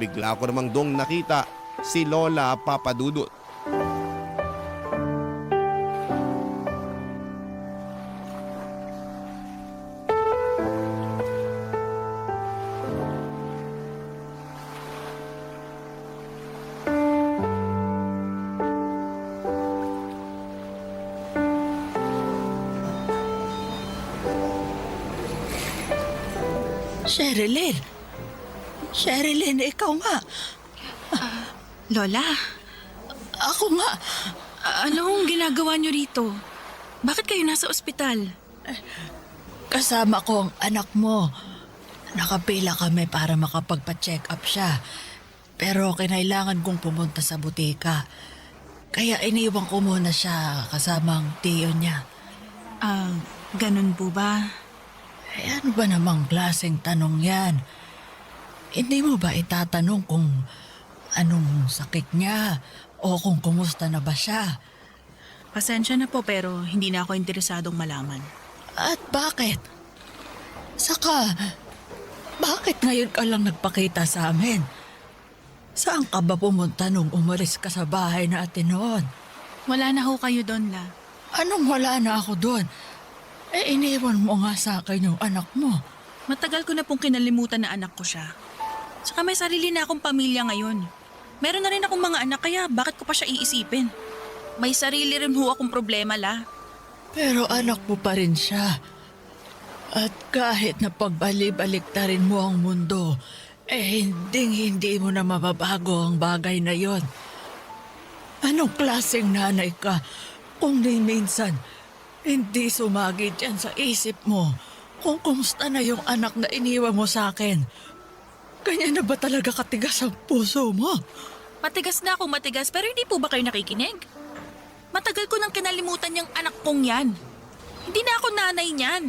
bigla ko namang dong nakita si Lola Papadudut. Sherilyn! Sherilyn, ikaw nga. Lola, Ako nga. anong ginagawa niyo rito? Bakit kayo nasa ospital? Kasama ko ang anak mo. Nakapila kami para makapagpa-check up siya. Pero kinailangan kong pumunta sa butika. Kaya iniwan ko muna siya kasama ang tiyo niya. Ganun po ba? Ano ba namang klaseng tanong yan? Hindi mo ba itatanong kung anong sakit niya o kung kumusta na ba siya? Pasensya na po pero hindi na ako interesadong malaman. At bakit? Saka, bakit ngayon ka lang nagpakita sa amin? Saan ka ba pumunta nung umalis ka sa bahay natin noon? Wala na ho kayo doon, La. Anong wala na ako doon? Iniwan mo nga sa akin yung anak mo. Matagal ko na pong kinalimutan na anak ko siya. Saka may sarili na akong pamilya ngayon. Meron na rin akong mga anak kaya bakit ko pa siya iisipin? May sarili rin ho akong problema, La. Pero anak mo pa rin siya. At kahit na pagbalik-baliktarin mo ang mundo, hindi mo na mababago ang bagay na yon. Anong klaseng nanay ka kung di minsan hindi sumagi dyan sa isip mo kung kumusta na yung anak na iniwan mo sa akin? Ganyan na ba talaga katigas ang puso mo? Matigas na akong matigas pero hindi po ba kayo nakikinig? Matagal ko nang kinalimutan yung anak kong yan. Hindi na ako nanay niyan.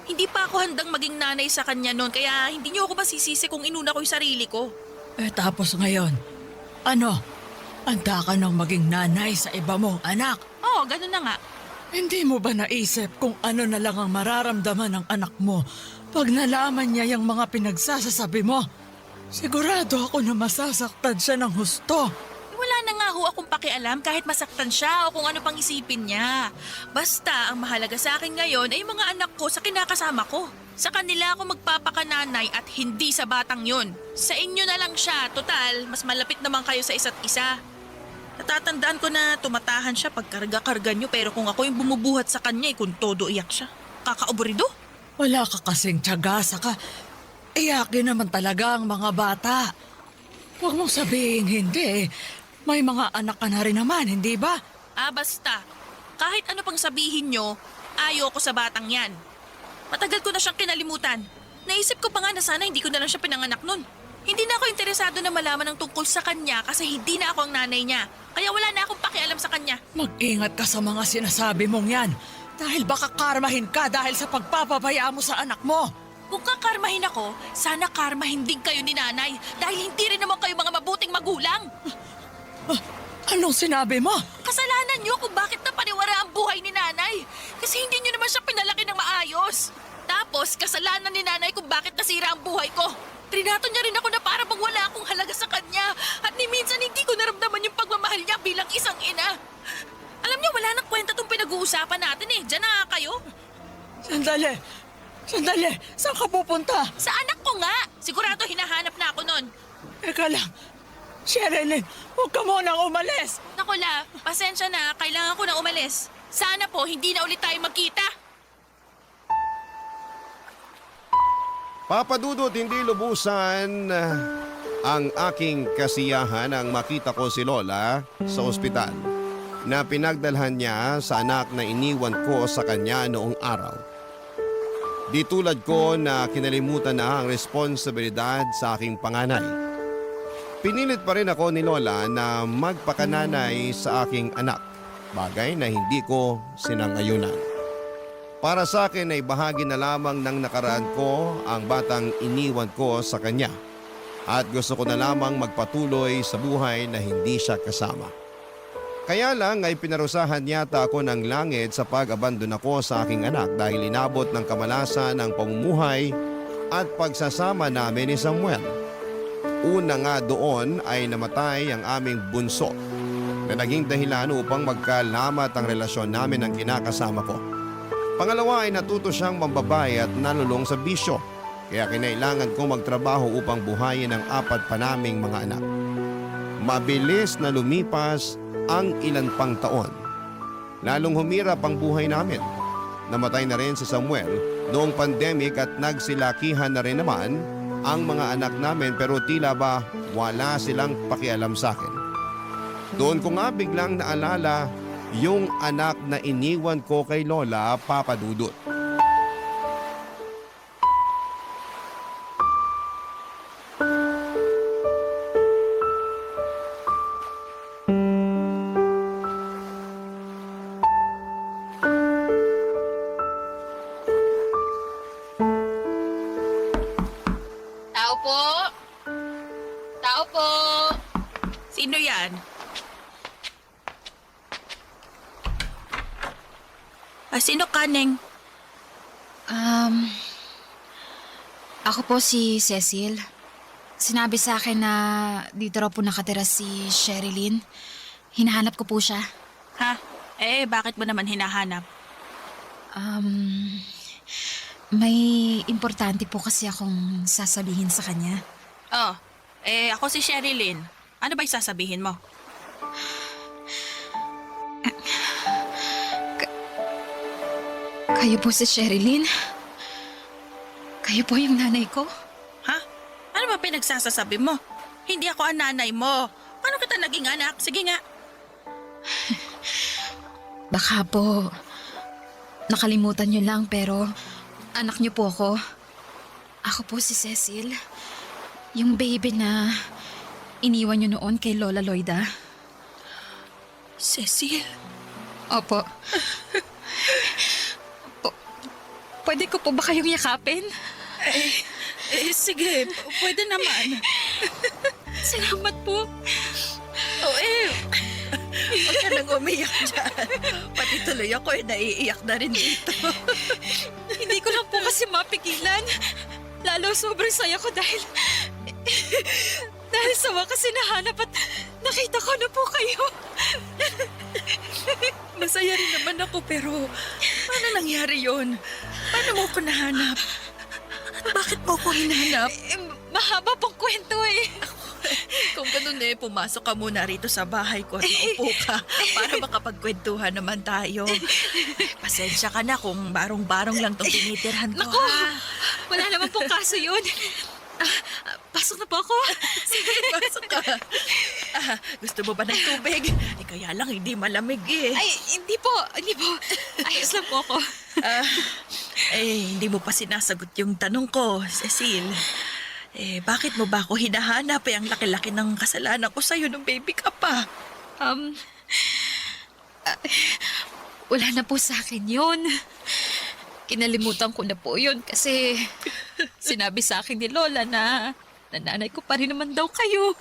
Hindi pa ako handang maging nanay sa kanya noon kaya hindi niyo ako masisisi kung inuna ko yung sarili ko. Tapos ngayon, handa ka nang maging nanay sa iba mong anak? Oo, ganun na nga. Hindi mo ba naisip kung ano na lang ang mararamdaman ng anak mo pag nalaman niya yung mga pinagsasasabi mo? Sigurado ako na masasaktan siya ng husto. Wala na nga ho akong pakialam kahit masaktan siya o kung ano pang isipin niya. Basta ang mahalaga sa akin ngayon ay mga anak ko sa kinakasama ko. Sa kanila ako magpapakananay at hindi sa batang yon. Sa inyo na lang siya, total, mas malapit naman kayo sa isa't isa. Natatandaan ko na tumatahan siya pag karga-karga niyo pero kung ako yung bumubuhat sa kanya kung todo iyak siya. Kakauburido. Wala ka kasing tiyaga, saka iyakin naman talaga ang mga bata. Huwag mong sabihin hindi. May mga anak ka na rin naman, hindi ba? Basta. Kahit ano pang sabihin nyo, ayaw ko sa batang yan. Matagal ko na siyang kinalimutan. Naisip ko pa nga na sana hindi ko na lang siya pinanganak nun. Hindi na ako interesado na malaman ng tungkol sa kanya kasi hindi na ako ang nanay niya. Kaya wala na akong pakialam sa kanya. Mag-ingat ka sa mga sinasabi mong yan. Dahil baka karmahin ka dahil sa pagpapabaya mo sa anak mo. Kung kakarmahin ako, sana karmahin din kayo ni nanay dahil hindi rin naman kayo mga mabuting magulang. Anong sinabi mo? Kasalanan niyo kung bakit napaniwara ang buhay ni nanay. Kasi hindi niyo naman siya pinalaki ng maayos. Tapos, kasalanan ni nanay kung bakit nasira ang buhay ko. Trinato niya rin ako na para bang wala akong halaga sa kanya. At ni minsan hindi ko naramdaman yung pagmamahal niya bilang isang ina. Alam niyo, wala nang kwenta tong pinag-uusapan natin eh. Diyan na kayo. Sandali! Saan ka pupunta? Sa anak ko nga. Sigurado hinahanap na ako nun. Eka lang. Sherilyn, huwag ka munang umalis. Naku, La, pasensya na. Kailangan ko na umalis. Sana po hindi na ulit tayo magkita. Papa Dudut, hindi lubusan ang aking kasiyahan ang makita ko si Lola sa ospital na pinagdalhan niya sa anak na iniwan ko sa kanya noong araw. Di tulad ko na kinalimutan na ang responsibilidad sa aking panganay. Pinilit pa rin ako ni Lola na magpakananay sa aking anak, bagay na hindi ko sinangayunan. Para sa akin ay bahagi na lamang ng nakaraan ko ang batang iniwan ko sa kanya at gusto ko na lamang magpatuloy sa buhay na hindi siya kasama. Kaya lang ay pinarusahan yata ako ng langit sa pag-abandon ako sa aking anak dahil inabot ng kamalasan ng pamumuhay at pagsasama namin ni Samuel. Una nga doon ay namatay ang aming bunso na naging dahilan upang magkalamat ang relasyon namin ng kinakasama ko. Pangalawa ay natuto siyang mambabay at nalulong sa bisyo kaya kinailangan ko magtrabaho upang buhayin ang 4 pa naming mga anak. Mabilis na lumipas ang ilan pang taon. Lalong humirap ang buhay namin. namatay na rin si Samuel noong pandemic at nagsilakihan na rin naman ang mga anak namin pero tila ba wala silang pakialam sa akin. Doon ko nga biglang naalala yung anak na iniwan ko kay Lola, Papa Dudut. Tao po! Tao po! Sino yan? Sino ka, Neng? Ako po si Cecil. Sinabi sa akin na dito raw po nakatira si Sherilyn. Hinahanap ko po siya. Ha? Bakit mo naman hinahanap? May importante po kasi akong sasabihin sa kanya. Ako si Sherilyn. Ano ba sasabihin mo? Kayo po si Sherilyn? Kayo po yung nanay ko? Ha? Ano ba pinagsasasabi mo? Hindi ako ang nanay mo. Paano kita naging anak? Sige nga. Baka po nakalimutan niyo lang pero anak niyo po ako. Ako po si Cecil. Yung baby na iniwan niyo noon kay Lola Loida. Cecil? Opo. Pwede ko po ba kayong yakapin? Sige. Pwede naman. Salamat po. Huwag ka nang umiyak dyan. Pati tuloy ako naiiyak na rin dito. Hindi ko lang po kasi mapigilan. Lalo sobrang saya ko dahil sa wakas nahanap at nakita ko na po kayo. Masaya rin naman ako pero paano nangyari yon? Paano mo ko nahanap? At bakit mo ko hinahanap? Mahaba pong kwento eh. Kung ganun pumasok ka muna rito sa bahay ko at maupo ka para makapagkwentuhan naman tayo. Pasensya ka na kung barong-barong lang itong tinitirhan ko. Naku, wala naman pong kaso yun. Pasok na po ako. Sige, pasok ka. Gusto mo ba ng tubig? Kaya lang hindi malamig Ay, hindi po. Ayos lang po ako. Hindi mo pa sinasagot yung tanong ko, Cecil. Bakit mo ba ako hinahanap? Ang laki-laki ng kasalanan ko sa'yo nung baby ka pa. Wala na po sa akin yun. Kinalimutan ko na po yun kasi sinabi sa akin ni Lola na nanay ko pa rin naman daw kayo.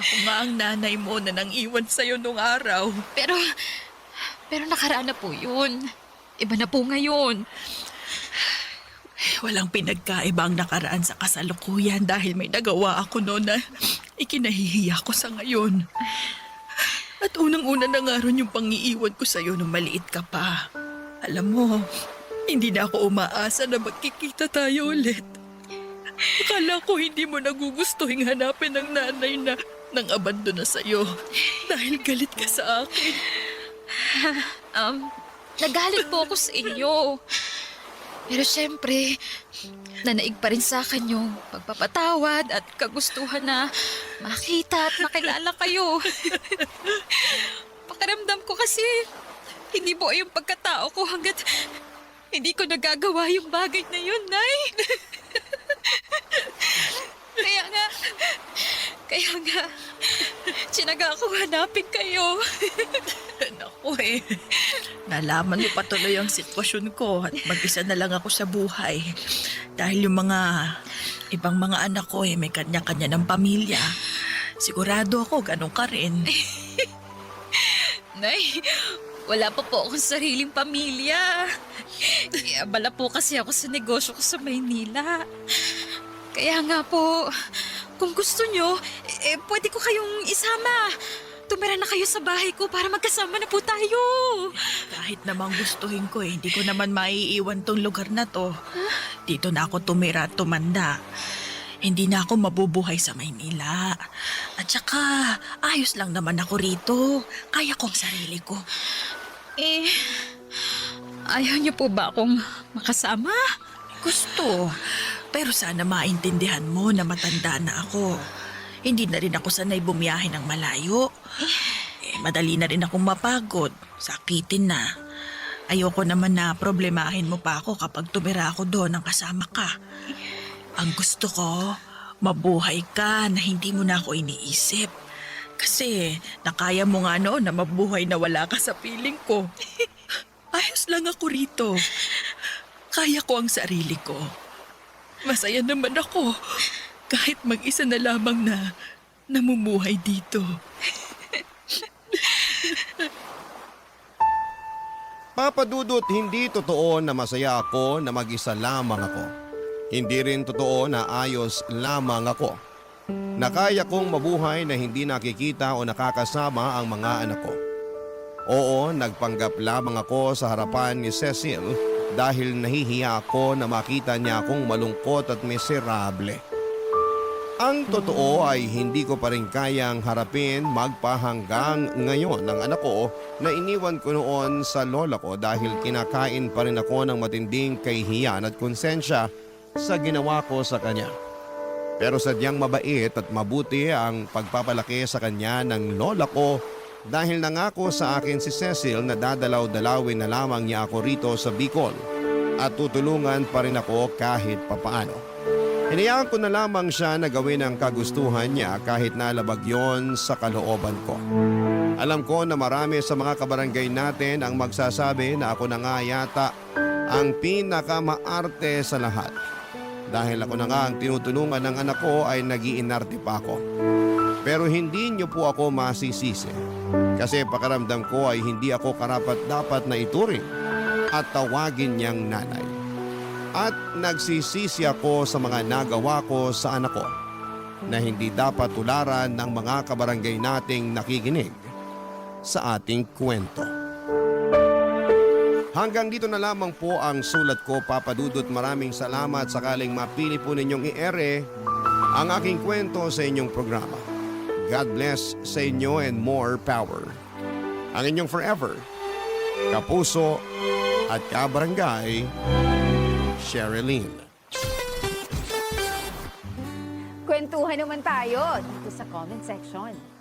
Ako nga ang nanay mo na nang iwan sa'yo nung araw. Pero nakaraan na po yun. Iba na po ngayon. Walang pinagkaiba ang nakaraan sa kasalukuyan dahil may nagawa ako noon na ikinahihiya ko sa ngayon. At unang-una na nga ron yung pangiiwan ko sa'yo nung maliit ka pa. Alam mo, hindi na ako umaasa na magkikita tayo ulit. Akala ko hindi mo nagugustuhin hanapin ang nanay na nang abandon na sa'yo dahil galit ka sa akin. Nagalit po ako sa inyo. Pero syempre, nanaig pa rin sa akin yung pagpapatawad at kagustuhan na makita at makilala kayo. Pakiramdam ko kasi hindi buo yung pagkatao ko hanggat hindi ko nagagawa yung bagay na yun, Nay. Kaya nga, tsinaga ako hanapin kayo. Naku nalaman mo patuloy ang sitwasyon ko at mag-isa na lang ako sa buhay. Dahil yung mga ibang mga anak ko may kanya-kanya ng pamilya. Sigurado ako ganun ka rin. Nay, wala pa po akong sariling pamilya. Abala po kasi ako sa negosyo ko sa Maynila. Kaya nga po, kung gusto nyo, pwede ko kayong isama. Tumira na kayo sa bahay ko para magkasama na po tayo. Kahit namang gustuhin ko hindi ko naman maiiwan tong lugar na to. Dito na ako tumira at tumanda. Hindi na ako mabubuhay sa Maynila. At saka, ayos lang naman ako rito. Kaya ko ang sarili ko. Ayaw niyo po ba akong makasama? Gusto. Pero sana maintindihan mo na matanda na ako. Hindi na rin ako sanay bumiyahe ng malayo. Madali na rin akong mapagod. Sakitin na. Ayoko naman na problemahin mo pa ako kapag tumira ako doon ng kasama ka. Ang gusto ko, mabuhay ka na hindi mo na ako iniisip. Kasi nakaya mo nga noon na mabuhay na wala ka sa piling ko. Ayos lang ako rito. Kaya ko ang sarili ko. Masaya naman ako kahit mag-isa na lamang na namumuhay dito. Papa Dudut, hindi totoo na masaya ako na mag-isa lamang ako. Hindi rin totoo na ayos lamang ako. Na kaya kong mabuhay na hindi nakikita o nakakasama ang mga anak ko. Oo, nagpanggap lamang ako sa harapan ni Cecil dahil nahihiya ako na makita niya akong malungkot at miserable. Ang totoo ay hindi ko pa rin kayang harapin magpahanggang ngayon ng anak ko na iniwan ko noon sa lola ko dahil kinakain pa rin ako ng matinding kahihiyan at konsensya sa ginawa ko sa kanya. Pero sadyang mabait at mabuti ang pagpapalaki sa kanya ng lola ko dahil nangako sa akin si Cecil na dadalaw-dalawin na lamang niya ako rito sa Bicol at tutulungan pa rin ako kahit papaano. Hinayaan ko na lamang siya na gawin ang kagustuhan niya kahit nalabag yon sa kalooban ko. Alam ko na marami sa mga kabarangay natin ang magsasabi na ako na nga yata ang pinakamaarte sa lahat. Dahil ako na nga ang tinutulungan ng anak ko ay nag-iinarte pa ako. Pero hindi niyo po ako masisisi. Kasi pakaramdam ko ay hindi ako karapat-dapat na ituring at tawagin niyang nanay. At nagsisisi ako sa mga nagawa ko sa anak ko na hindi dapat tularan ng mga kabarangay nating nakikinig sa ating kwento. Hanggang dito na lamang po ang sulat ko, Papa Dudut. Maraming salamat sakaling mapili po ninyong i-ere ang aking kwento sa inyong programa. God bless sa inyo and more power. Ang inyong forever, kapuso at kabarangay, Sherilyn. Kwentuhan naman tayo dito sa comment section.